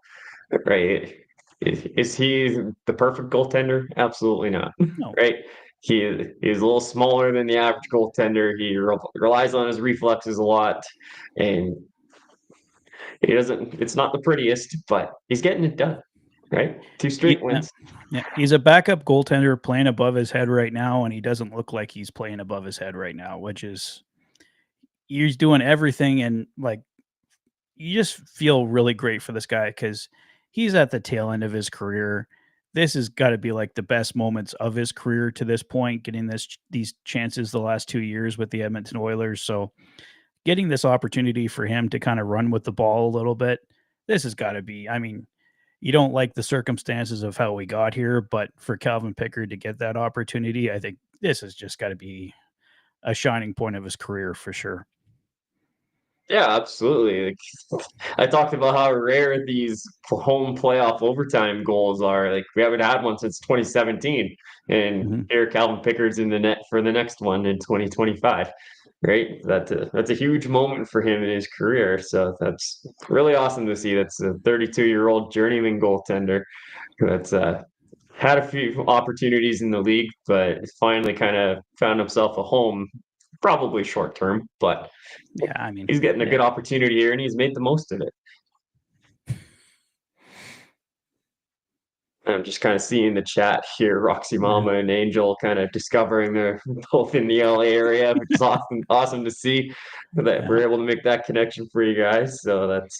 Right. Is he the perfect goaltender? Absolutely not. No. Right. He's a little smaller than the average goaltender. He relies on his reflexes a lot, and it's not the prettiest, but he's getting it done. Right. 2 straight wins. Yeah. He's a backup goaltender playing above his head right now, and he doesn't look like he's playing above his head right now, which is, he's doing everything, and like, you just feel really great for this guy because he's at the tail end of his career. This has got to be like the best moments of his career to this point, getting these chances the last 2 years with the Edmonton Oilers. So getting this opportunity for him to kind of run with the ball a little bit, this has got to be, I mean, you don't like the circumstances of how we got here, but for Calvin Pickard to get that opportunity, I think this has just got to be a shining point of his career for sure. Yeah, absolutely. Like, I talked about how rare these home playoff overtime goals are. Like, we haven't had one since 2017, and here Calvin Pickard's in the net for the next one in 2025. Right, that's a huge moment for him in his career. So that's really awesome to see. That's a 32-year-old journeyman goaltender that's had a few opportunities in the league, but finally kind of found himself a home. Probably short term, but yeah, I mean, he's getting a good opportunity here, and he's made the most of it. I'm just kind of seeing the chat here. Roxy Mama and Angel kind of discovering they're both in the LA area, which is awesome to see that we're able to make that connection for you guys. So that's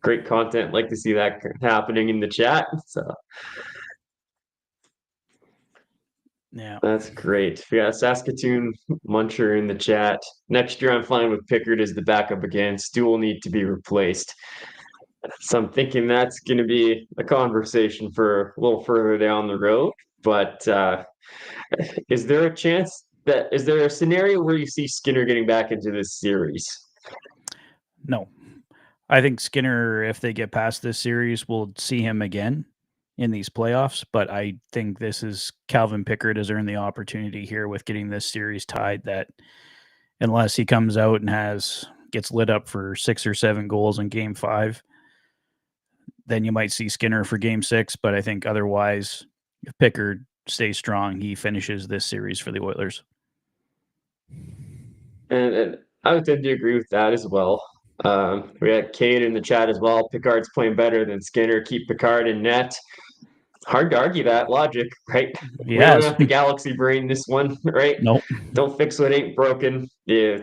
great content. Like to see that happening in the chat. So yeah, that's great. We got Saskatoon Muncher in the chat. Next year, I'm fine with Pickard as the backup again. Stu will need to be replaced. So I'm thinking that's going to be a conversation for a little further down the road. But is there a chance that is there a scenario where you see Skinner getting back into this series? No. I think Skinner, if they get past this series, we'll see him again in these playoffs. But I think this is Calvin Pickard has earned the opportunity here with getting this series tied, that unless he comes out and gets lit up for 6 or 7 goals in game 5, then you might see Skinner for game 6. But I think otherwise, if Pickard stays strong, he finishes this series for the Oilers. And I would tend to agree with that as well. We had Cade in the chat as well. Pickard's playing better than Skinner. Keep Pickard in net. Hard to argue that logic, right? We don't have the galaxy brain this one, right? Nope. Don't fix what ain't broken. Yeah.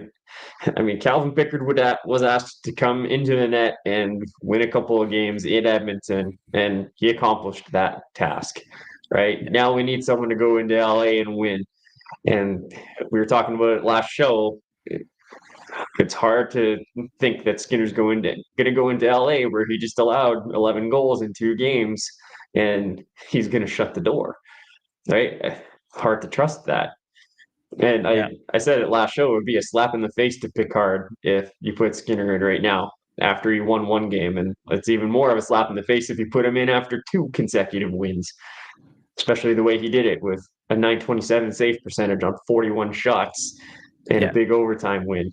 I mean, Calvin Pickard was asked to come into the net and win a couple of games in Edmonton, and he accomplished that task, right? Now we need someone to go into LA and win. And we were talking about it last show. It's hard to think that Skinner's going to go into LA where he just allowed 11 goals in 2 games and he's going to shut the door, right? Hard to trust that. And I said it last show, it would be a slap in the face to Pickard if you put Skinner in right now after he won 1 game. And it's even more of a slap in the face if you put him in after 2 consecutive wins, especially the way he did it with a .927 save percentage on 41 shots and a big overtime win.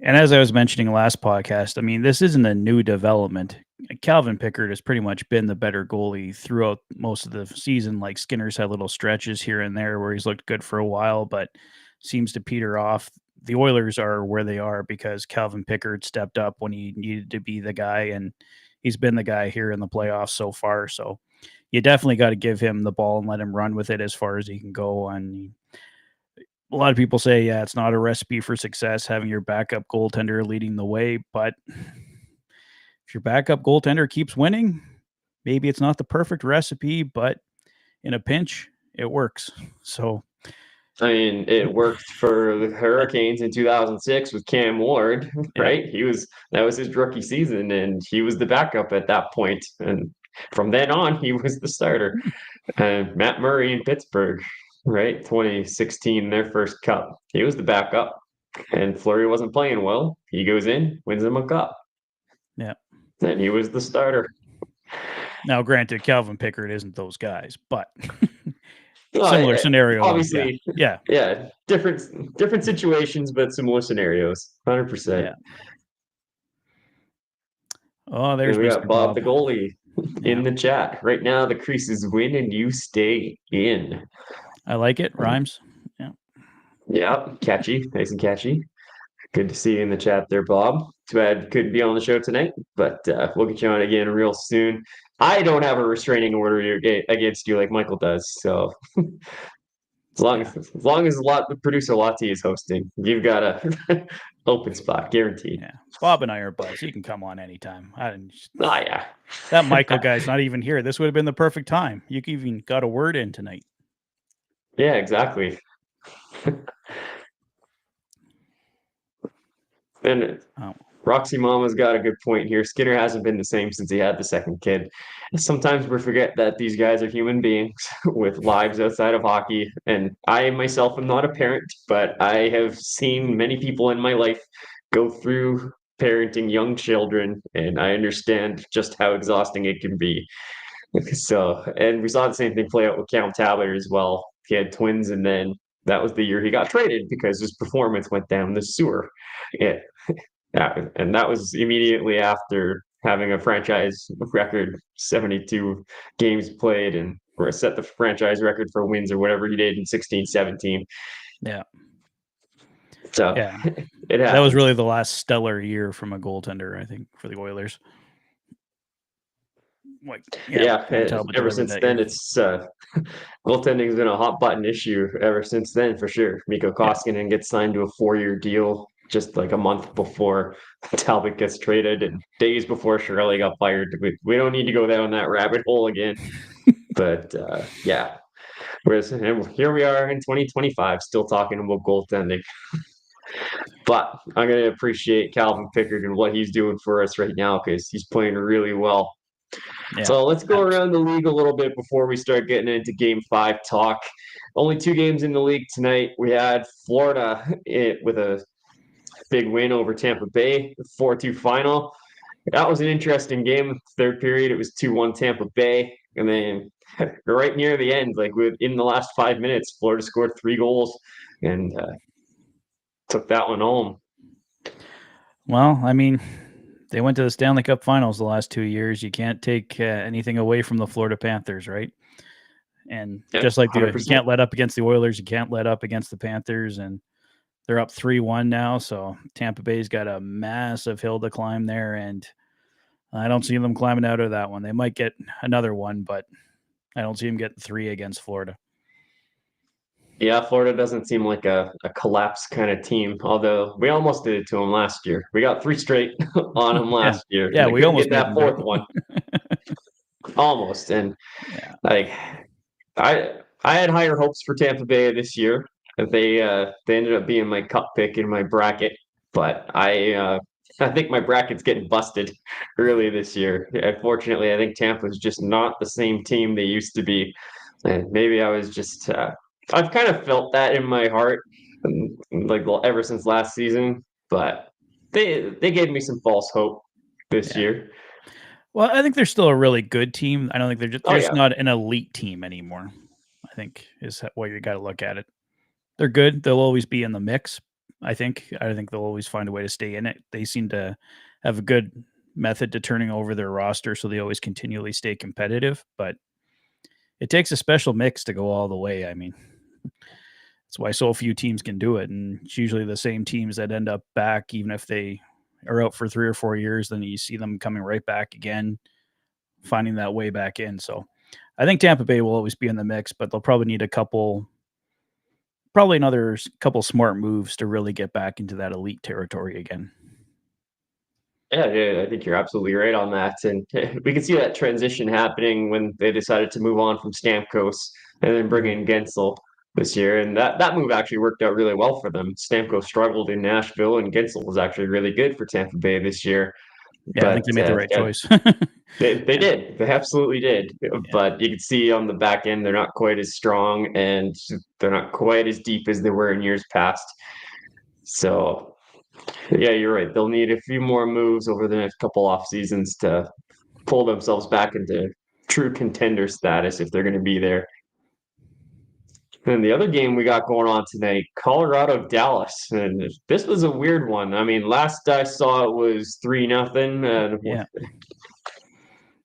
And as I was mentioning last podcast, I mean, this isn't a new development. Calvin Pickard has pretty much been the better goalie throughout most of the season. Like Skinner's had little stretches here and there where he's looked good for a while, but seems to peter off. The Oilers are where they are because Calvin Pickard stepped up when he needed to be the guy, and he's been the guy here in the playoffs so far. So you definitely got to give him the ball and let him run with it as far as he can go. And a lot of people say, yeah, it's not a recipe for success having your backup goaltender leading the way, but if your backup goaltender keeps winning, maybe it's not the perfect recipe, but in a pinch, it works. So, I mean, it worked for the Hurricanes in 2006 with Cam Ward, right? That was his rookie season, and he was the backup at that point. And from then on, he was the starter. And Matt Murray in Pittsburgh, right? 2016, their first cup. He was the backup, and Fleury wasn't playing well. He goes in, wins them a cup. Yeah. And he was the starter. Now, granted, Calvin Pickard isn't those guys, but similar scenario. Obviously, yeah. Different situations, but similar scenarios. 100%. Yeah. Oh, there's we got Bob the goalie in the chat. Right now, the creases win and you stay in. I like it. Rhymes. Yeah. Yeah, catchy. Nice and catchy. Good to see you in the chat there, Bob. Too bad you couldn't be on the show tonight, but we'll get you on again real soon. I don't have a restraining order against you like Michael does, so as long as the producer Lotsy is hosting, you've got a open spot, guaranteed. Yeah, Bob and I are buds. He can come on anytime. Yeah. That Michael guy's not even here. This would have been the perfect time. You even got a word in tonight. Yeah, exactly. And Roxy Mama's got a good point here. Skinner hasn't been the same since he had the second kid. Sometimes we forget that these guys are human beings with lives outside of hockey. And I myself am not a parent, but I have seen many people in my life go through parenting young children, and I understand just how exhausting it can be. So, and we saw the same thing play out with Cam Talbot as well. He had twins, and then that was the year he got traded because his performance went down the sewer. Yeah, and that was immediately after having a franchise record, 72 games played, and or set the franchise record for wins or whatever he did in 16-17. Yeah. So yeah, that was really the last stellar year from a goaltender, I think, for the Oilers. Ever since then, it's goaltending's been a hot button issue ever since then, for sure. Mikko Koskinen gets signed to a 4-year deal just like a month before Talbot gets traded and days before Shirley got fired. We don't need to go down that rabbit hole again. But whereas here we are in 2025 still talking about goaltending. But I'm going to appreciate Calvin Pickard and what he's doing for us right now because he's playing really well. Yeah. So let's go around the league a little bit before we start getting into Game 5 talk. Only 2 games in the league tonight. We had Florida with a big win over Tampa Bay, 4-2 final. That was an interesting game. Third period, it was 2-1 Tampa Bay. And then right near the end, like within the last 5 minutes, Florida scored 3 goals and took that one home. Well, I mean, they went to the Stanley Cup Finals the last 2 years. You can't take anything away from the Florida Panthers, right? And just like you can't let up against the Oilers, you can't let up against the Panthers, and they're up 3-1 now. So Tampa Bay's got a massive hill to climb there, and I don't see them climbing out of that one. They might get another one, but I don't see them getting 3 against Florida. Yeah, Florida doesn't seem like a collapse kind of team, although we almost did it to them last year. We got 3 straight on them last year. Yeah, we almost get that 4th one. Almost. And like I had higher hopes for Tampa Bay this year. They ended up being my cup pick in my bracket, but I think my bracket's getting busted early this year. Unfortunately, I think Tampa's just not the same team they used to be. And maybe I was just I've kind of felt that in my heart, like ever since last season. But they gave me some false hope this year. Well, I think they're still a really good team. I don't think they're just not an elite team anymore, I think is what you got to look at it. They're good. They'll always be in the mix. I think they'll always find a way to stay in it. They seem to have a good method to turning over their roster, so they always continually stay competitive. But it takes a special mix to go all the way. I mean, that's why so few teams can do it. And it's usually the same teams that end up back, even if they are out for 3 or 4 years, then you see them coming right back again, finding that way back in. So I think Tampa Bay will always be in the mix, but they'll probably need another couple smart moves to really get back into that elite territory again. Yeah, I think you're absolutely right on that. And we can see that transition happening when they decided to move on from Stamkos and then bring in Gensel this year. And that move actually worked out really well for them. Stamkos struggled in Nashville, and Gensel was actually really good for Tampa Bay this year. Yeah, I think they made the right choice. They did. They absolutely did. Yeah. But you can see on the back end, they're not quite as strong and they're not quite as deep as they were in years past. So, yeah, you're right. They'll need a few more moves over the next couple off seasons to pull themselves back into true contender status if they're going to be there. And the other game we got going on tonight, Colorado Dallas, and this was a weird one. I mean, last I saw it was 3-0. Yeah,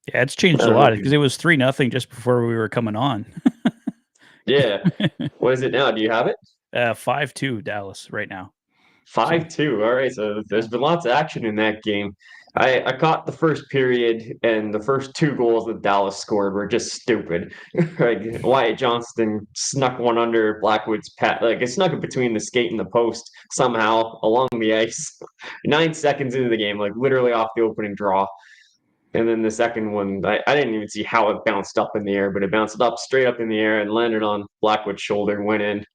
it's changed a lot because it was 3-0 just before we were coming on. Yeah, what is it now? Do you have it? 5-2 Dallas right now. 5-2. All right, so there's been lots of action in that game. I caught the first period, and the first 2 goals that Dallas scored were just stupid. Like Wyatt Johnston snuck one under Blackwood's pat, like it snuck it between the skate and the post somehow along the ice. 9 seconds into the game, like literally off the opening draw. And then the second one, I didn't even see how it bounced up in the air, but it bounced up straight up in the air and landed on Blackwood's shoulder and went in.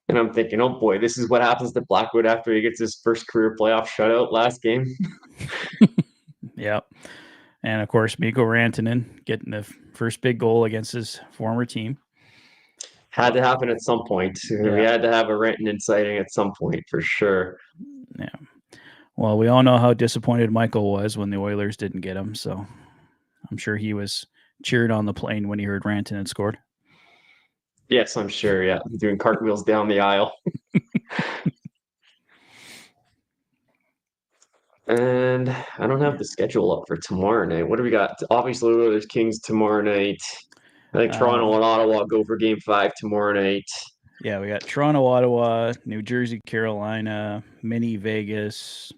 And I'm thinking, oh boy, this is what happens to Blackwood after he gets his first career playoff shutout last game. Yeah. And of course, Mikko Rantanen getting the first big goal against his former team. Had to happen at some point. Yeah. We had to have a Rantanen sighting at some point for sure. Yeah. Well, we all know how disappointed Michael was when the Oilers didn't get him. So I'm sure he was cheered on the plane when he heard Rantanen scored. Yes, I'm sure. Yeah. Doing cartwheels down the aisle. And I don't have the schedule up for tomorrow night. What do we got? Obviously, there's Kings tomorrow night. I think Toronto and Ottawa go for Game 5 tomorrow night. Yeah, we got Toronto, Ottawa, New Jersey, Carolina, Mini Vegas,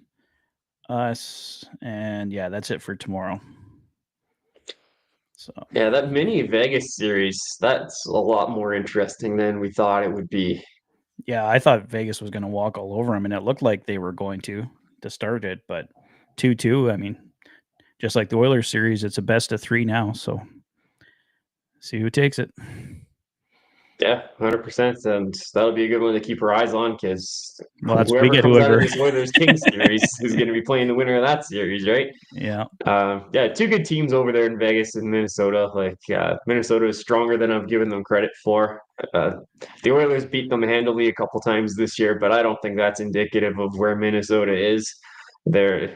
us, and yeah, that's it for tomorrow. So yeah, that Mini Vegas series, that's a lot more interesting than we thought it would be. Yeah, I thought Vegas was going to walk all over them, and it looked like they were going to start it, but 2-2, I mean, just like the Oilers series, it's a best of 3 now, so see who takes it. Yeah, 100%, and that'll be a good one to keep our eyes on because we get comes out of whoever. this Oilers Kings series is going to be playing the winner of that series, right? Yeah. Two good teams over there in Vegas and Minnesota. Minnesota is stronger than I've given them credit for. The Oilers beat them handily a couple times this year, but I don't think that's indicative of where Minnesota is. They're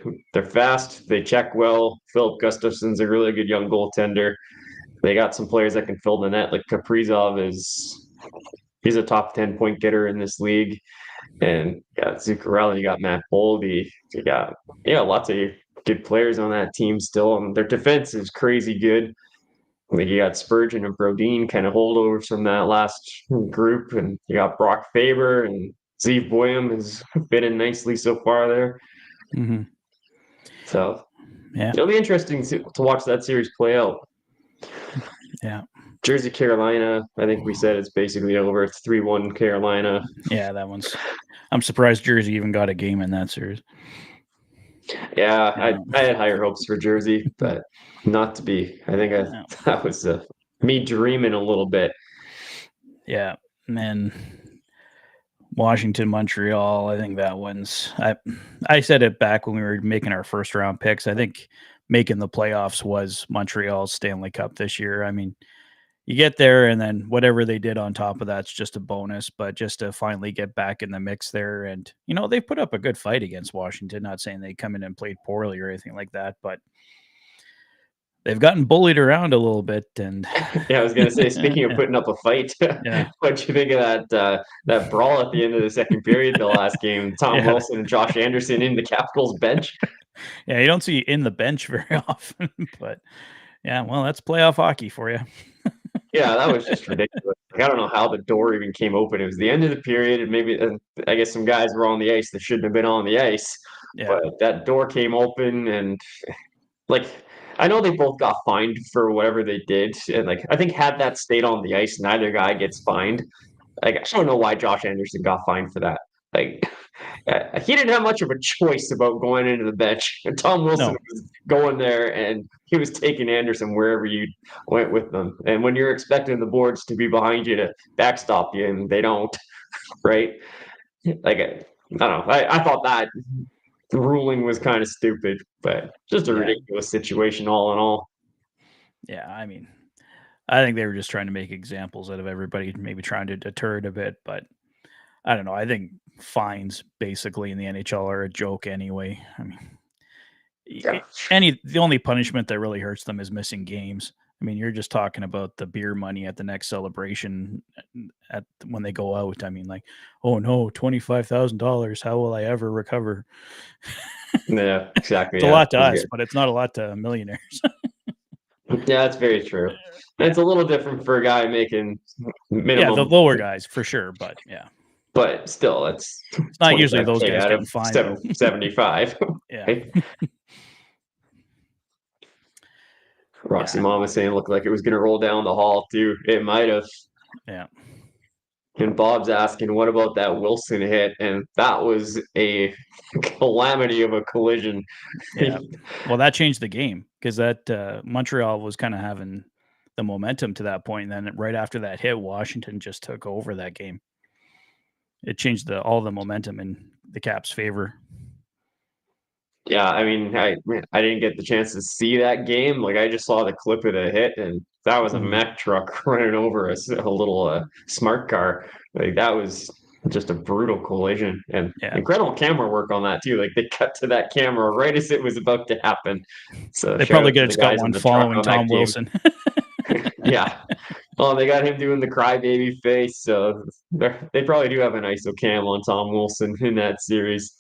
fast. They check well. Philip Gustafson's a really good young goaltender. They got some players that can fill the net. Like Kaprizov he's a top 10 point getter in this league. And Zuccarello, you got Matt Boldy, you got lots of good players on that team still. And their defense is crazy good. Like you got Spurgeon and Brodin kind of holdovers from that last group, and you got Brock Faber and Zeev Boyum has fit in nicely so far there. Mm-hmm. So yeah, it'll be interesting to watch that series play out. Yeah. Jersey, Carolina, I think we said it's basically over. It's 3-1 Carolina. Yeah, I'm surprised Jersey even got a game in that series. Yeah, I had higher hopes for Jersey, but not to be. I think that was me dreaming a little bit. Yeah, and then Washington, Montreal, I think that one's I said it back when we were making our first round picks. I think making the playoffs was Montreal's Stanley Cup this year. I mean, you get there and then whatever they did on top of that's just a bonus, but just to finally get back in the mix there. And, they put up a good fight against Washington, not saying they come in and played poorly or anything like that, but they've gotten bullied around a little bit. And yeah, I was going to say, speaking of putting up a fight, what'd you think of that brawl at the end of the second period, the last game, Tom Wilson and Josh Anderson in the Capitals bench? Yeah, you don't see in the bench very often, but yeah, well, that's playoff hockey for you. Yeah, that was just ridiculous. I don't know how the door even came open. It was the end of the period, and maybe I guess some guys were on the ice that shouldn't have been on the ice. Yeah. But that door came open, and I know they both got fined for whatever they did, and I think had that stayed on the ice, neither guy gets fined. I don't know why Josh Anderson got fined for that. He didn't have much of a choice about going into the bench. And Tom Wilson was going there, and he was taking Anderson wherever you went with them. And when you're expecting the boards to be behind you to backstop you, and they don't, right? I don't know. I thought that ruling was kind of stupid, but just a ridiculous situation all in all. Yeah, I mean, I think they were just trying to make examples out of everybody, maybe trying to deter it a bit, but I don't know. I think fines basically in the NHL are a joke anyway. I mean, the only punishment that really hurts them is missing games. I mean, you're just talking about the beer money at the next celebration when they go out. I mean, oh no, $25,000. How will I ever recover? Yeah, exactly. It's a lot to us, but it's not a lot to millionaires. Yeah, that's very true. Yeah. It's a little different for a guy making minimum. Yeah, the lower guys for sure, but yeah. But still, it's not usually those guys getting fined. 75. Yeah. Right? Roxy Mama saying it looked like it was going to roll down the hall too. It might have. Yeah. And Bob's asking, what about that Wilson hit? And that was a calamity of a collision. Yeah. Well, that changed the game because that Montreal was kind of having the momentum to that point. And then right after that hit, Washington just took over that game. It changed all the momentum in the Caps' favor. Yeah, I mean, I didn't get the chance to see that game. I just saw the clip of the hit, and that was a Mack truck running over a little smart car. That was just a brutal collision, and incredible camera work on that too. They cut to that camera right as it was about to happen. So they probably just got one following Tom Wilson. Yeah. Oh, they got him doing the crybaby face. So they probably do have an ISO cam on Tom Wilson in that series.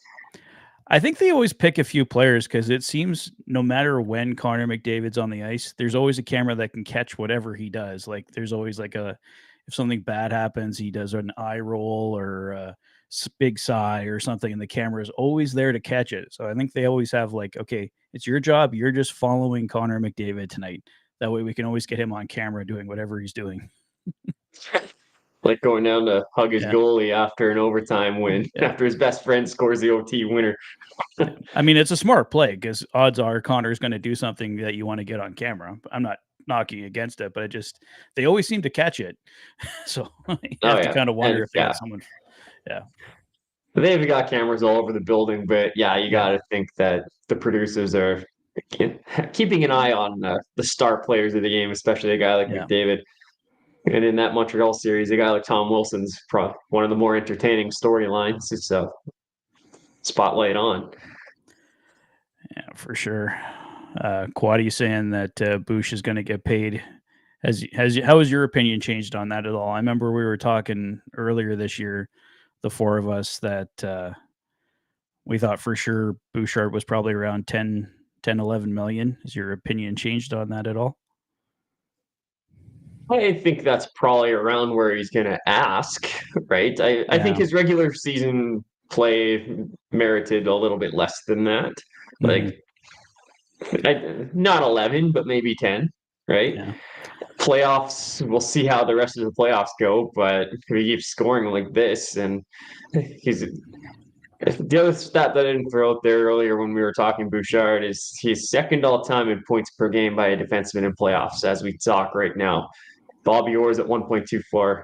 I think they always pick a few players because it seems no matter when Connor McDavid's on the ice, there's always a camera that can catch whatever he does. There's always if something bad happens, he does an eye roll or a big sigh or something, and the camera is always there to catch it. So I think they always have okay, it's your job. You're just following Connor McDavid tonight. That way we can always get him on camera doing whatever he's doing. Going down to hug his goalie after an overtime win, after his best friend scores the OT winner. I mean, it's a smart play because odds are Connor's going to do something that you want to get on camera. I'm not knocking against it, but they always seem to catch it. So you have to kind of wonder if they got someone. Yeah. They've got cameras all over the building, but you got to think that the producers are keeping an eye on the star players of the game, especially a guy like McDavid. And in that Montreal series, a guy like Tom Wilson's one of the more entertaining storylines. It's spotlight on. Yeah, for sure. Quaddy saying that Bouch is going to get paid. How has your opinion changed on that at all? I remember we were talking earlier this year, the four of us, that we thought for sure Bouchard was probably around 10, 11 million. Has your opinion changed on that at all? I think that's probably around where he's going to ask, right? I think his regular season play merited a little bit less than that. Like, not 11, but maybe 10, right? Yeah. Playoffs, we'll see how the rest of the playoffs go, but if he keeps scoring like this, and the other stat that I didn't throw out there earlier when we were talking Bouchard is he's second all time in points per game by a defenseman in playoffs as we talk right now. Bobby Orr's at 1.24,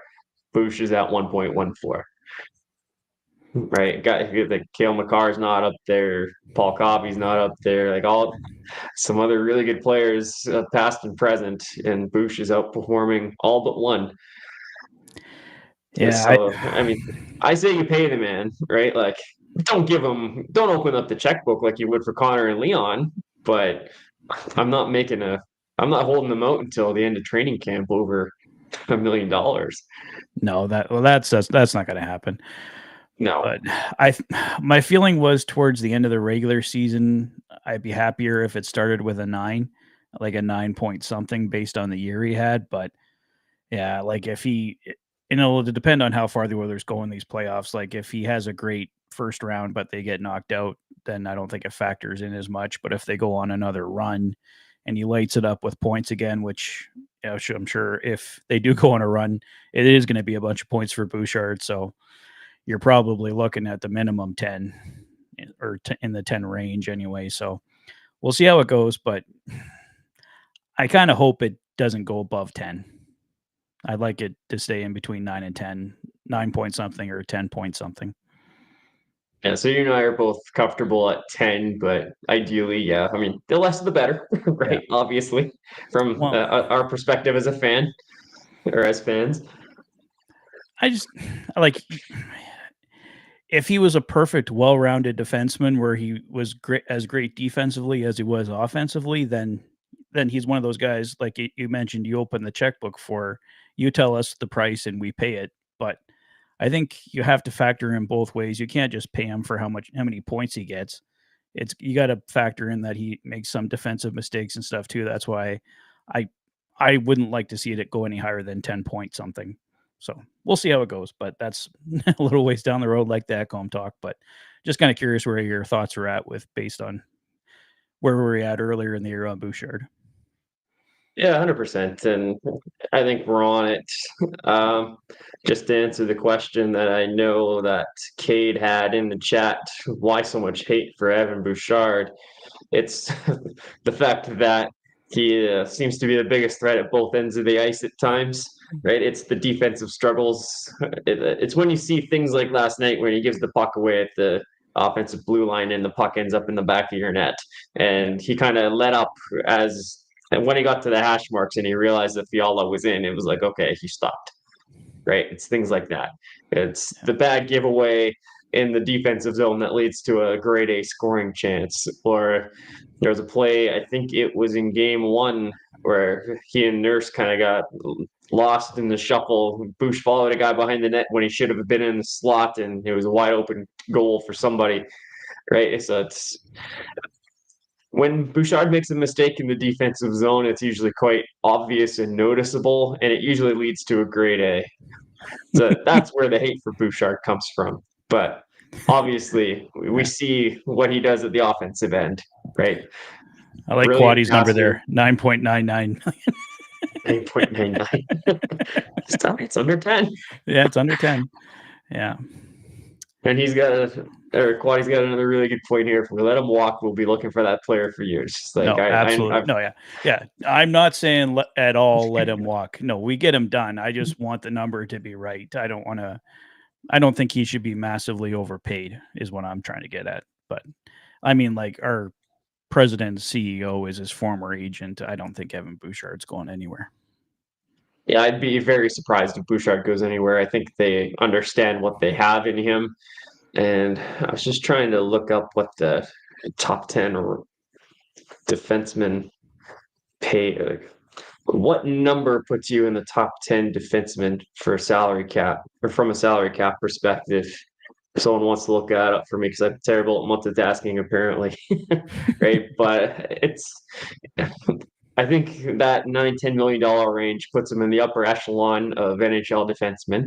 Bouch is at 1.14. Right, like Cale Makar's not up there, Paul Coffey's not up there, like some other really good players, past and present, and Bouch is outperforming all but one. Yeah, so I mean, I say you pay the man, right? Like, don't open up the checkbook like you would for Connor and Leon, but I'm not holding them out until the end of training camp over $1 million. No, that's not going to happen. No, but my feeling was towards the end of the regular season, I'd be happier if it started with a 9, like a 9 point something based on the year he had. But yeah, like if it'll depend on how far the Oilers go in these playoffs. Like if he has a great first round, but they get knocked out, then I don't think it factors in as much. But if they go on another run and he lights it up with points again, which I'm sure if they do go on a run, it is going to be a bunch of points for Bouchard. So you're probably looking at the minimum 10 or in the 10 range anyway. So we'll see how it goes, but I kind of hope it doesn't go above 10. I'd like it to stay in between 9 and 10, 9 point something or 10 point something. Yeah, so you and I are both comfortable at 10, but ideally, I mean, the less the better, right? Yeah. Obviously, from our perspective as a fan or as fans. I just like if he was a perfect, well-rounded defenseman where he was great defensively as he was offensively, then he's one of those guys, like you mentioned, you open the checkbook for, you tell us the price and we pay it. But I think you have to factor in both ways. You can't just pay him for how many points he gets. You got to factor in that he makes some defensive mistakes and stuff too. That's why I wouldn't like to see it go any higher than 10 point something. So we'll see how it goes, but that's a little ways down the road, like the Ekholm talk. But just kind of curious where your thoughts are at based on where we were at earlier in the year on Bouchard. Yeah, 100%. And I think we're on it. Just to answer the question that I know that Cade had in the chat, why so much hate for Evan Bouchard? It's the fact that he seems to be the biggest threat at both ends of the ice at times, right? It's the defensive struggles. It's when you see things like last night when he gives the puck away at the offensive blue line and the puck ends up in the back of your net. And he kind of let up and when he got to the hash marks and he realized that Fiala was in, it was like, okay, he stopped, right? It's things like that. It's the bad giveaway in the defensive zone that leads to a grade A scoring chance. Or there was a play, I think it was in game 1, where he and Nurse kind of got lost in the shuffle. Bouch followed a guy behind the net when he should have been in the slot, and it was a wide open goal for somebody, right? So it's when Bouchard makes a mistake in the defensive zone, it's usually quite obvious and noticeable, and it usually leads to a grade A. So that's where the hate for Bouchard comes from. But obviously, we see what he does at the offensive end, right? I like Quaddy's number there, 9.99 million. 9.99. It's under 10. Yeah, it's under 10. Yeah. And Quaddy's got another really good point here. If we let him walk, we'll be looking for that player for years. Just like no, absolutely. No, yeah. I'm not saying at all let him walk. No, we get him done. I just want the number to be right. I don't think he should be massively overpaid is what I'm trying to get at. But I mean, like our president and CEO is his former agent. I don't think Evan Bouchard's going anywhere. Yeah, I'd be very surprised if Bouchard goes anywhere. I think they understand what they have in him. And I was just trying to look up what the top 10 defensemen pay. What number puts you in the top 10 defensemen for salary cap or from a salary cap perspective? If someone wants to look that up for me because I'm terrible at multitasking apparently. Right. But I think that $9-10 million range puts him in the upper echelon of NHL defensemen,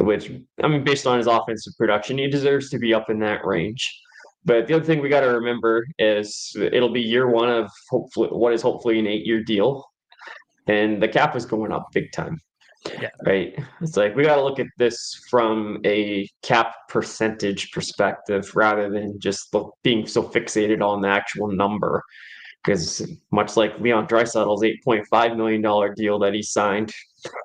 which I mean, based on his offensive production, he deserves to be up in that range. But the other thing we got to remember is it'll be year one of hopefully an 8-year deal, and the cap is going up big time. Yeah. Right. It's like we got to look at this from a cap percentage perspective rather than just being so fixated on the actual number. Because much like Leon Draisaitl's $8.5 million deal that he signed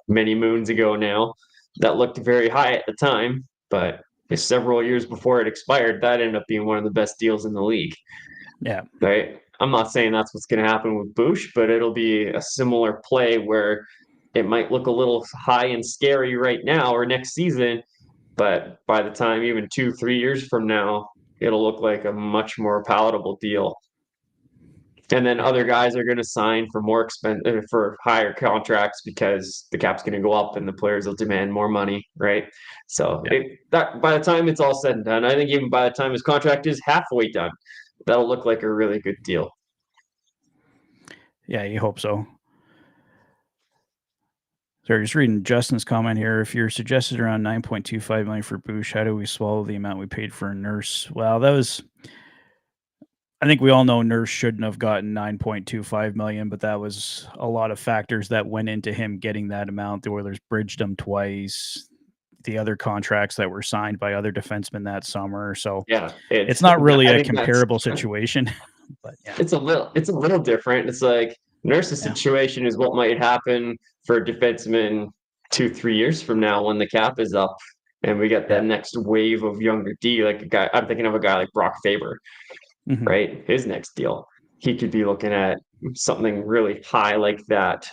many moons ago now, that looked very high at the time, but several years before it expired, that ended up being one of the best deals in the league. Yeah. Right. I'm not saying that's what's going to happen with Bouch, but it'll be a similar play where it might look a little high and scary right now or next season, but by the time even 2-3 years from now, it'll look like a much more palatable deal. And then other guys are going to sign for more expensive, for higher contracts because the cap's going to go up and the players will demand more money, right? So that by the time it's all said and done, I think even by the time his contract is halfway done, that'll look like a really good deal. Yeah, you hope so. Sorry, just reading Justin's comment here. If you're suggested around $9.25 million for Bouch, how do we swallow the amount we paid for a Nurse? Well, I think we all know Nurse shouldn't have gotten $9.25 million, but that was a lot of factors that went into him getting that amount. The Oilers bridged him twice. The other contracts that were signed by other defensemen that summer. So yeah, it's not really a comparable situation. But yeah. It's a little different. It's like Nurse's situation is what might happen for a defenseman 2-3 years from now when the cap is up and we get that next wave of younger D. Like a guy, I'm thinking of a guy like Brock Faber, right? His next deal, he could be looking at something really high like that,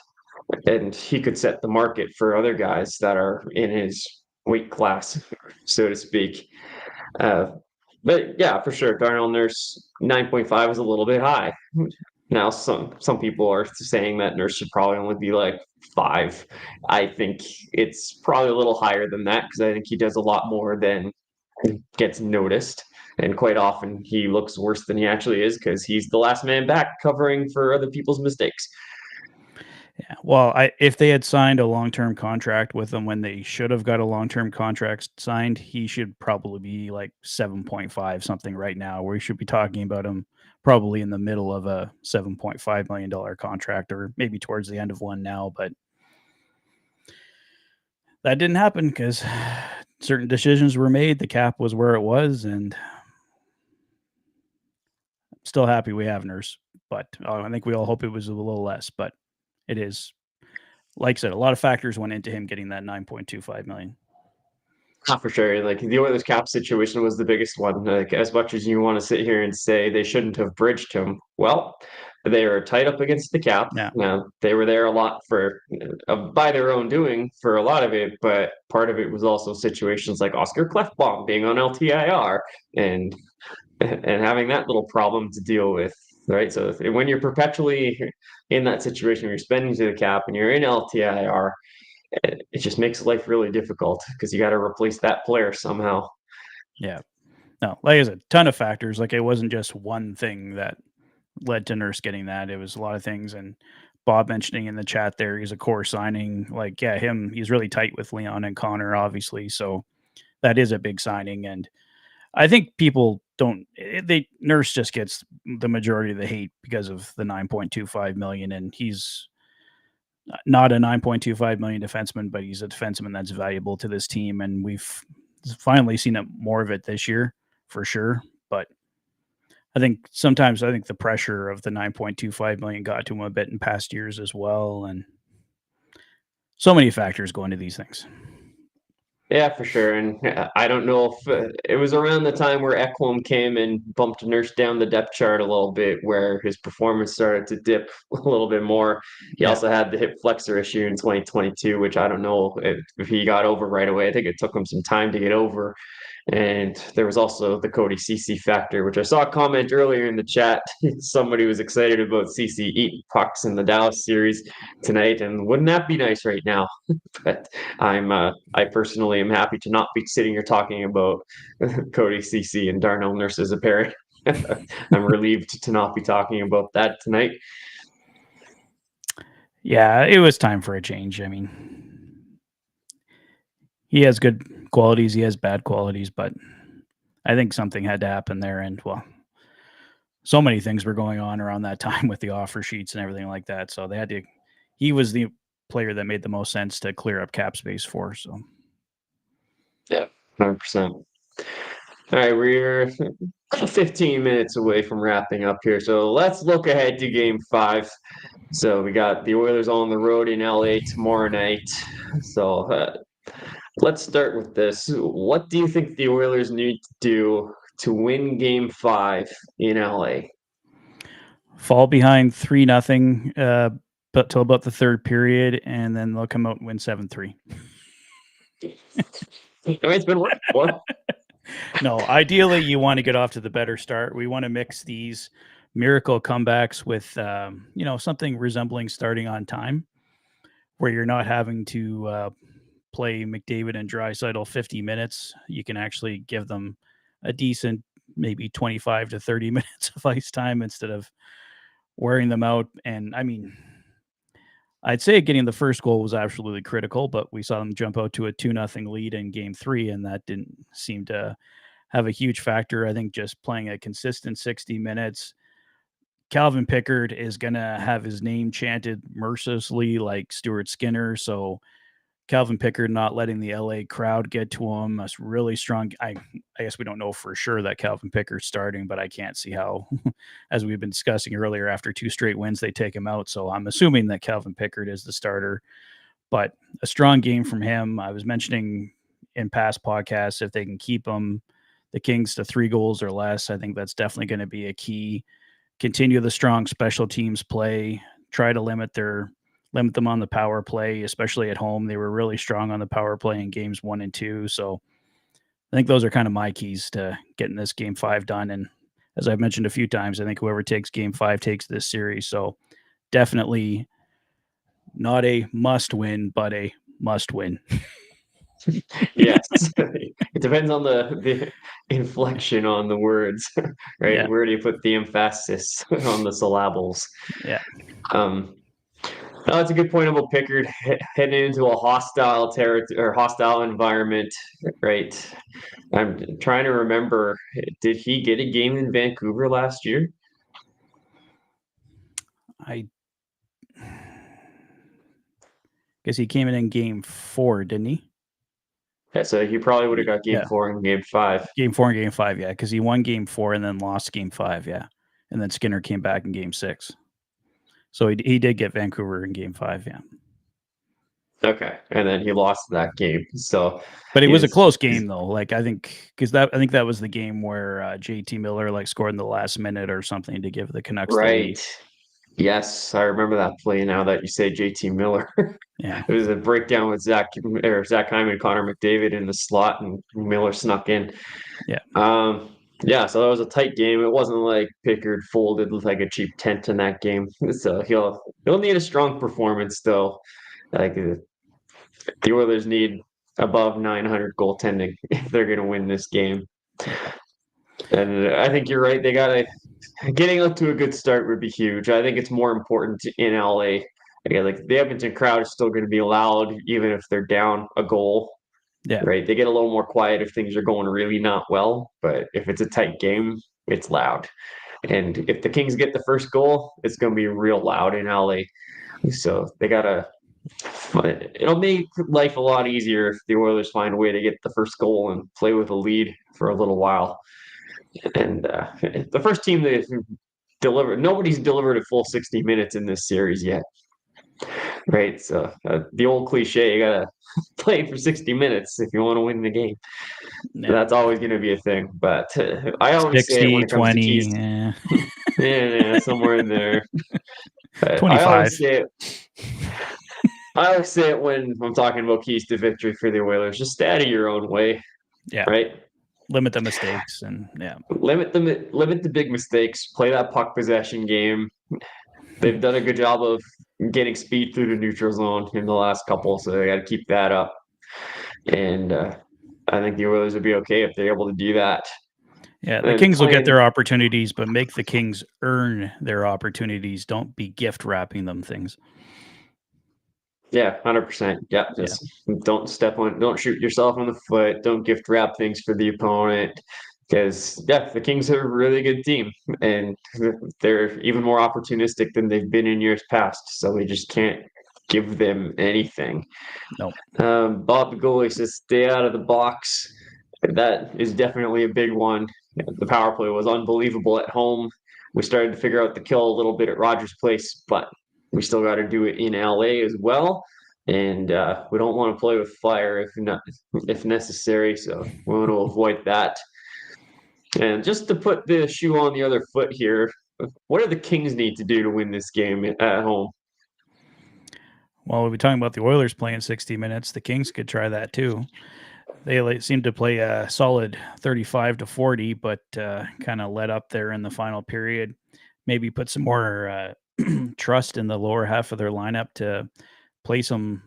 and he could set the market for other guys that are in his weight class, so to speak. But yeah, for sure, Darnell Nurse 9.5 is a little bit high. Now, some people are saying that Nurse should probably only be like 5. I think it's probably a little higher than that because I think he does a lot more than gets noticed. And quite often he looks worse than he actually is because he's the last man back covering for other people's mistakes. Yeah. Well, if they had signed a long-term contract with him when they should have got a long-term contract signed, he should probably be like 7.5 something right now, where we should be talking about him probably in the middle of a $7.5 million contract or maybe towards the end of one now. But that didn't happen because certain decisions were made. The cap was where it was, and I'm still happy we have Nurse, but I think we all hope it was a little less, but it is, like I said, a lot of factors went into him getting that $9.25 million. Not for sure. Like the Oilers cap situation was the biggest one. Like as much as you want to sit here and say they shouldn't have bridged him, well, they were tight up against the cap. Yeah. Now they were there a lot for by their own doing for a lot of it, but part of it was also situations like Oscar Klefbom being on LTIR and having that little problem to deal with. Right. So when you're perpetually in that situation, you're spending to the cap and you're in LTIR, it just makes life really difficult because you got to replace that player somehow. Yeah. No, like I said, ton of factors. Like it wasn't just one thing that led to Nurse getting that. It was a lot of things. And Bob mentioning in the chat there, he's a core signing. Like, yeah, he's really tight with Leon and Connor, obviously. So that is a big signing. And I think people Nurse just gets the majority of the hate because of the $9.25 million, and he's not a $9.25 million defenseman, but he's a defenseman that's valuable to this team. And finally seen more of it this year for sure. But I think sometimes the pressure of the $9.25 million got to him a bit in past years as well, and so many factors go into these things. Yeah, for sure. And I don't know if it was around the time where Ekholm came and bumped Nurse down the depth chart a little bit, where his performance started to dip a little bit more. He also had the hip flexor issue in 2022, which I don't know if he got over right away. I think it took him some time to get over. And there was also the Cody Ceci factor, which I saw a comment earlier in the chat. Somebody was excited about Ceci eating pucks in the Dallas series tonight, and wouldn't that be nice right now? But I personally am happy to not be sitting here talking about Cody Ceci and Darnell Nurse's appearance. I'm relieved to not be talking about that tonight. Yeah, it was time for a change. I mean, he has good qualities, he has bad qualities, but I think something had to happen there. And well, so many things were going on around that time with the offer sheets and everything like that. So they had to, he was the player that made the most sense to clear up cap space for. So, yeah, 100%. All right, we're 15 minutes away from wrapping up here. So let's look ahead to game 5. So we got the Oilers on the road in LA tomorrow night. So let's start with this. What do you think the Oilers need to do to win game 5 in LA? Fall behind 3-0, but till about the third period, and then they'll come out and win 7-3. It's been working for. No, ideally you want to get off to the better start. We want to mix these miracle comebacks with something resembling starting on time, where you're not having to play McDavid and Draisaitl 50 minutes. You can actually give them a decent maybe 25 to 30 minutes of ice time instead of wearing them out. And I mean, I'd say getting the first goal was absolutely critical, but we saw them jump out to a 2-0 lead in game 3, and that didn't seem to have a huge factor. I think just playing a consistent 60 minutes, Calvin Pickard is going to have his name chanted mercilessly like Stuart Skinner. So Calvin Pickard not letting the LA crowd get to him. That's really strong. I guess we don't know for sure that Calvin Pickard's starting, but I can't see how, as we've been discussing earlier, after 2 straight wins, they take him out. So I'm assuming that Calvin Pickard is the starter, but a strong game from him. I was mentioning in past podcasts, if they can keep the Kings to 3 goals or less, I think that's definitely going to be a key. Continue the strong special teams play, try to limit them on the power play, especially at home. They were really strong on the power play in games 1 and 2. So I think those are kind of my keys to getting this game 5 done. And as I've mentioned a few times, I think whoever takes game 5 takes this series. So definitely not a must win, but a must win. Yes. It depends on the inflection on the words, right? Yeah. Where do you put the emphasis on the syllables? Yeah. No, that's a good point about Pickard heading into a hostile territory or hostile environment, right? I'm trying to remember, did he get a game in Vancouver last year? I guess he came in game 4, didn't he? Yeah, so he probably would have got game 4 and game 5. Game 4 and game 5, yeah, because he won game 4 and then lost game 5, yeah. And then Skinner came back in game 6. So he did get Vancouver in game 5, yeah. Okay, and then he lost that game. So, but it was a close game though. Like I think that was the game where JT Miller scored in the last minute or something to give the Canucks the lead. Yes, I remember that play now that you say JT Miller. Yeah. It was a breakdown with Zach Hyman, Connor McDavid in the slot, and Miller snuck in. Yeah. Yeah, so that was a tight game. It wasn't like Pickard folded like a cheap tent in that game. So he'll need a strong performance though. Like the Oilers need above 900 goaltending if they're going to win this game. And I think you're right. They got getting up to a good start would be huge. I think it's more important in LA. Again, like the Edmonton crowd is still going to be loud even if they're down a goal. Yeah. Right. They get a little more quiet if things are going really not well. But if it's a tight game, it's loud. And if the Kings get the first goal, it's going to be real loud in LA. So they got to But it'll make life a lot easier if the Oilers find a way to get the first goal and play with a lead for a little while. And the first team that nobody's delivered a full 60 minutes in this series yet. Right. So the old cliche, you got to play for 60 minutes if you want to win the game. Yeah. That's always going to be a thing. But I always 60, say it when it comes 20, to keys. Yeah, somewhere in there. 25. I always say it when I'm talking about keys to victory for the Oilers. Just stay out of your own way. Yeah. Right. Limit the mistakes and limit the big mistakes. Play that puck possession game. They've done a good job of getting speed through the neutral zone in the last couple, so they got to keep that up. And I think the Oilers would be okay if they're able to do that. Yeah, the Kings will get their opportunities, but make the Kings earn their opportunities. Don't be gift wrapping them things. Yeah, 100%. Yeah, just don't shoot yourself in the foot. Don't gift wrap things for the opponent. Because, the Kings are a really good team, and they're even more opportunistic than they've been in years past. So we just can't give them anything. No. Bob the goalie says stay out of the box. That is definitely a big one. The power play was unbelievable at home. We started to figure out the kill a little bit at Rogers Place, but we still got to do it in LA as well. And we don't want to play with fire if necessary. So we want to avoid that. And just to put the shoe on the other foot here, what do the Kings need to do to win this game at home? Well, we'll be talking about the Oilers playing 60 minutes. The Kings could try that too. They seem to play a solid 35-40, but kind of let up there in the final period. Maybe put some more trust in the lower half of their lineup to play some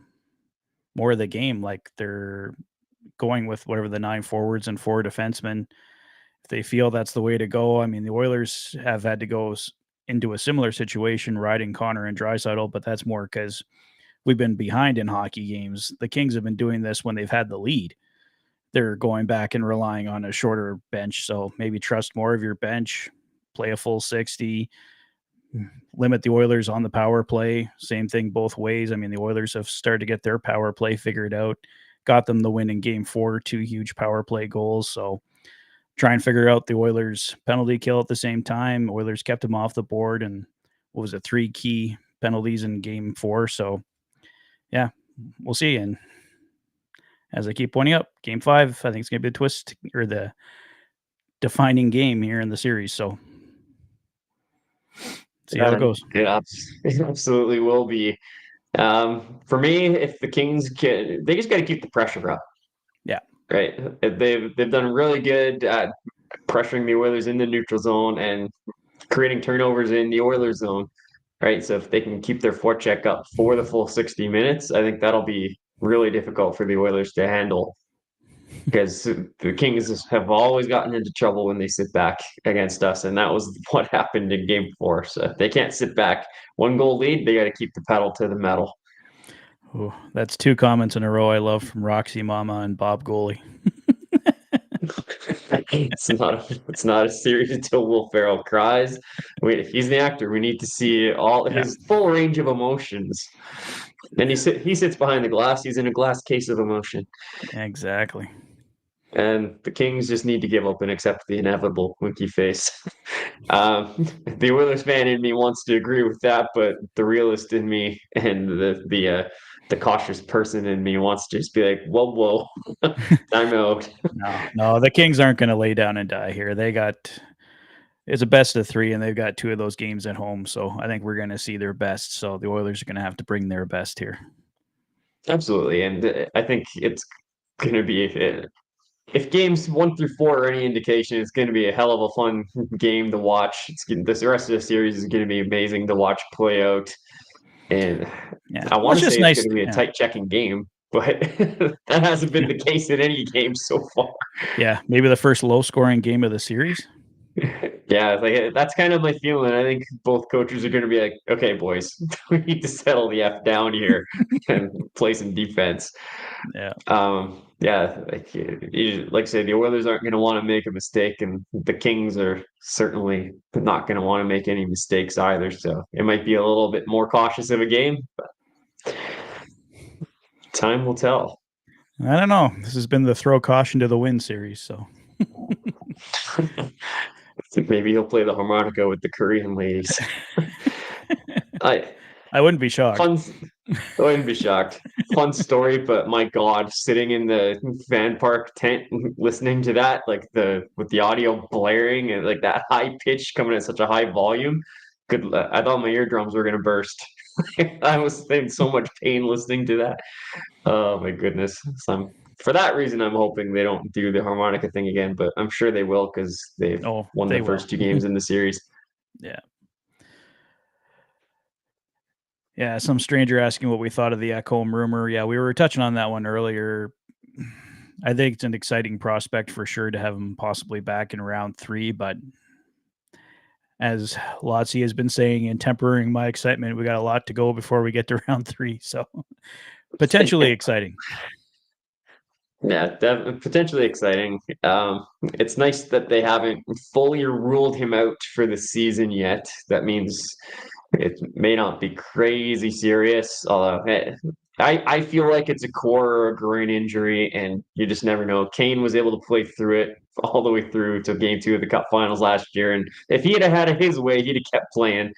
more of the game. Like they're going with whatever the 9 forwards and 4 defensemen. If they feel that's the way to go, I mean, the Oilers have had to go into a similar situation riding Connor and Draisaitl, but that's more because we've been behind in hockey games. The Kings have been doing this when they've had the lead. They're going back and relying on a shorter bench. So maybe trust more of your bench, play a full 60, limit the Oilers on the power play. Same thing both ways. I mean, the Oilers have started to get their power play figured out, got them the win in game 4, 2 huge power play goals. So try and figure out the Oilers penalty kill at the same time. Oilers kept them off the board, and 3 key penalties in game 4. So yeah, we'll see. And as I keep pointing up, game 5, I think it's going to be the twist or the defining game here in the series. So see how it goes. Yeah, it absolutely will be. For me, if the Kings they just got to keep the pressure up. Yeah. Right. They've done really good at pressuring the Oilers in the neutral zone and creating turnovers in the Oilers zone. Right. So if they can keep their forecheck up for the full 60 minutes, I think that'll be really difficult for the Oilers to handle. Because the Kings have always gotten into trouble when they sit back against us, and that was what happened in game 4. So if they can't sit back, 1 goal lead, they got to keep the pedal to the metal. Oh, that's 2 comments in a row I love from Roxy Mama and Bob Goalie. It's not a series until Will Ferrell cries. He's the actor. We need to see his full range of emotions. And he sits behind the glass. He's in a glass case of emotion. Exactly. And the Kings just need to give up and accept the inevitable, winky face. The Oilers fan in me wants to agree with that, but the realist in me and the cautious person in me wants to just be like, whoa, time out. No, the Kings aren't going to lay down and die here. It's a best of 3, and they've got 2 of those games at home. So I think we're going to see their best. So the Oilers are going to have to bring their best here. Absolutely. And I think it's going to be, if games 1 through 4 are any indication, it's going to be a hell of a fun game to watch. The rest of the series is going to be amazing to watch play out. And I want to say it's going to be a tight checking game, but that hasn't been the case in any game so far. Yeah, maybe the first low-scoring game of the series. Yeah, that's kind of my feeling. I think both coaches are going to be like, okay, boys, we need to settle the F down here and play some defense. Yeah. Like I say, the Oilers aren't going to want to make a mistake, and the Kings are certainly not going to want to make any mistakes either. So it might be a little bit more cautious of a game, but Time will tell. I don't know. This has been the throw caution to the wind series, so Maybe he'll play the harmonica with the Korean ladies. I wouldn't be shocked. I wouldn't be shocked. Fun story, but my God, sitting in the fan park tent listening to that, like with the audio blaring and like that high pitch coming at such a high volume. I thought my eardrums were gonna burst. I was in so much pain listening to that. Oh my goodness. So for that reason, I'm hoping they don't do the harmonica thing again, but I'm sure they will because they've won the first 2 games in the series. Yeah. Yeah, some stranger asking what we thought of the Ekholm rumor. Yeah, we were touching on that one earlier. I think it's an exciting prospect for sure to have him possibly back in round 3, but as Lotsy has been saying and tempering my excitement, we got a lot to go before we get to round 3, so potentially exciting. Yeah, potentially exciting. It's nice that they haven't fully ruled him out for the season yet. That means it may not be crazy serious. Although I feel like it's a core or a groin injury, and you just never know. Kane was able to play through it all the way through to Game 2 of the Cup Finals last year, and if he had had it his way, he'd have kept playing.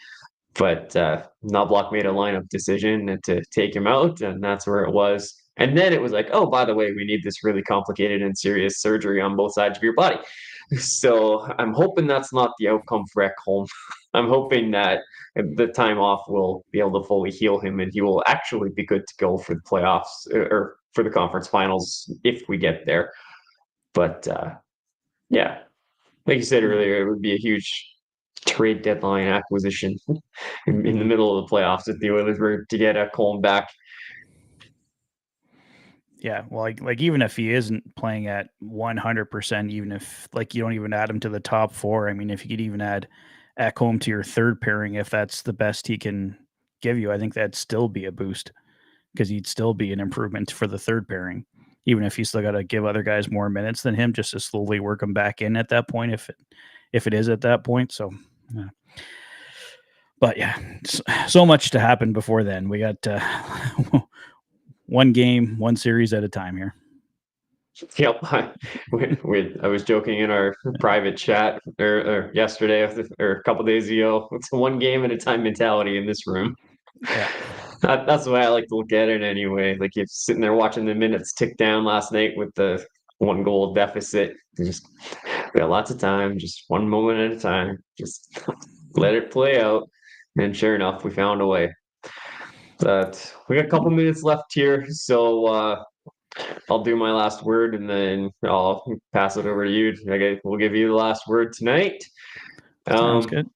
But Knobloch made a lineup decision to take him out, and that's where it was. And then it was like, oh, by the way, we need this really complicated and serious surgery on both sides of your body. So I'm hoping that's not the outcome for Ekholm. I'm hoping that the time off will be able to fully heal him and he will actually be good to go for the playoffs or for the conference finals if we get there. But yeah, like you said earlier, it would be a huge trade deadline acquisition in the middle of the playoffs if the Oilers were to get Ekholm back. Yeah, well, like even if he isn't playing at 100%, even if like you don't even add him to the top 4, I mean, if you could even add Ekholm to your third pairing, if that's the best he can give you, I think that'd still be a boost because he'd still be an improvement for the third pairing, even if you still got to give other guys more minutes than him, just to slowly work him back in at that point, if it is at that point. So, yeah. But yeah, so much to happen before then. We got one game, one series at a time here. Yep. I was joking in our private chat or yesterday or a couple days ago. It's a one game at a time mentality in this room. Yeah. That's the way I like to look at it anyway. Like you're sitting there watching the minutes tick down last night with the 1 goal deficit. We got lots of time, just one moment at a time. Just let it play out. And sure enough, we found a way. But we got a couple minutes left here, so I'll do my last word and then I'll pass it over to you. Okay, we'll give you the last word tonight. Sounds good.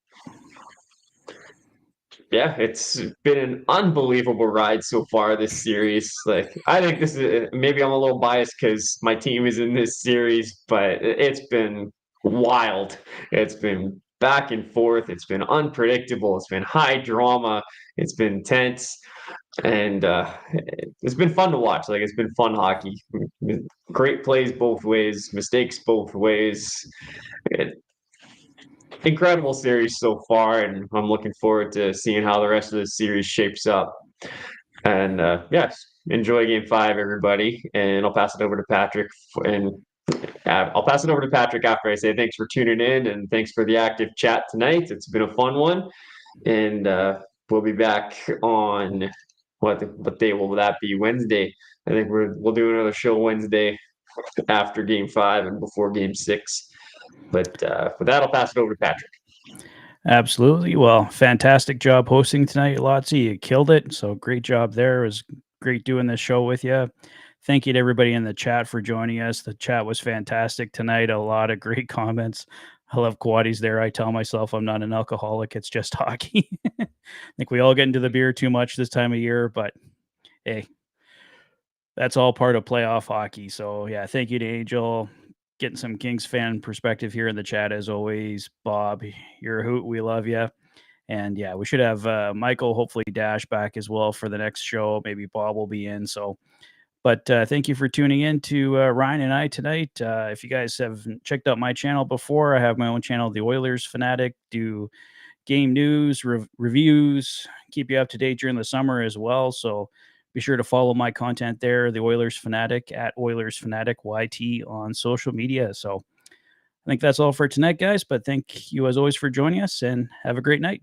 Yeah, it's been an unbelievable ride so far this series. Like, I think this is maybe I'm a little biased because my team is in this series, but it's been wild. It's been back and forth. It's been unpredictable. It's been high drama. It's been tense. And it's been fun to watch. Like, it's been fun hockey. Great plays both ways, mistakes both ways. Incredible series so far, and I'm looking forward to seeing how the rest of the series shapes up. And yes, enjoy Game 5, everybody. And I'll pass it over to Patrick. And I'll pass it over to Patrick after I say thanks for tuning in and thanks for the active chat tonight. It's been a fun one, and we'll be back on what day will that be? Wednesday. I think we'll do another show Wednesday after Game 5 and before Game 6. But with that, I'll pass it over to Patrick. Absolutely. Well, fantastic job hosting tonight, Lotsy. You killed it. So great job there. It was great doing this show with you. Thank you to everybody in the chat for joining us. The chat was fantastic tonight. A lot of great comments. I love Quaddy's there. I tell myself I'm not an alcoholic. It's just hockey. I think we all get into the beer too much this time of year, but hey, that's all part of playoff hockey. So yeah, thank you to Angel. Getting some Kings fan perspective here in the chat as always. Bob, you're a hoot. We love you. And yeah, we should have Michael, hopefully Dash back as well for the next show. Maybe Bob will be in. So, but thank you for tuning in to Ryan and I tonight. If you guys have checked out my channel before, I have my own channel, The Oilers Fanatic, do game news, reviews, keep you up to date during the summer as well. So be sure to follow my content there, the Oilers Fanatic at Oilers Fanatic YT on social media. So I think that's all for tonight, guys. But thank you as always for joining us, and have a great night.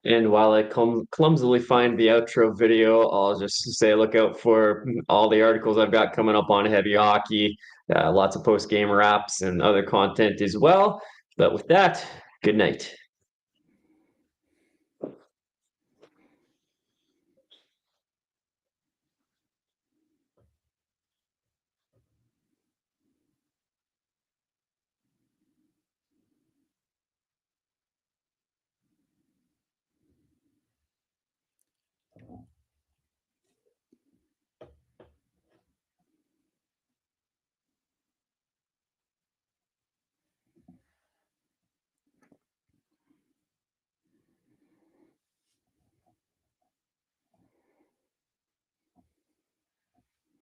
And while I clumsily find the outro video, I'll just say look out for all the articles I've got coming up on heavy hockey, lots of post-game wraps and other content as well. But with that, good night.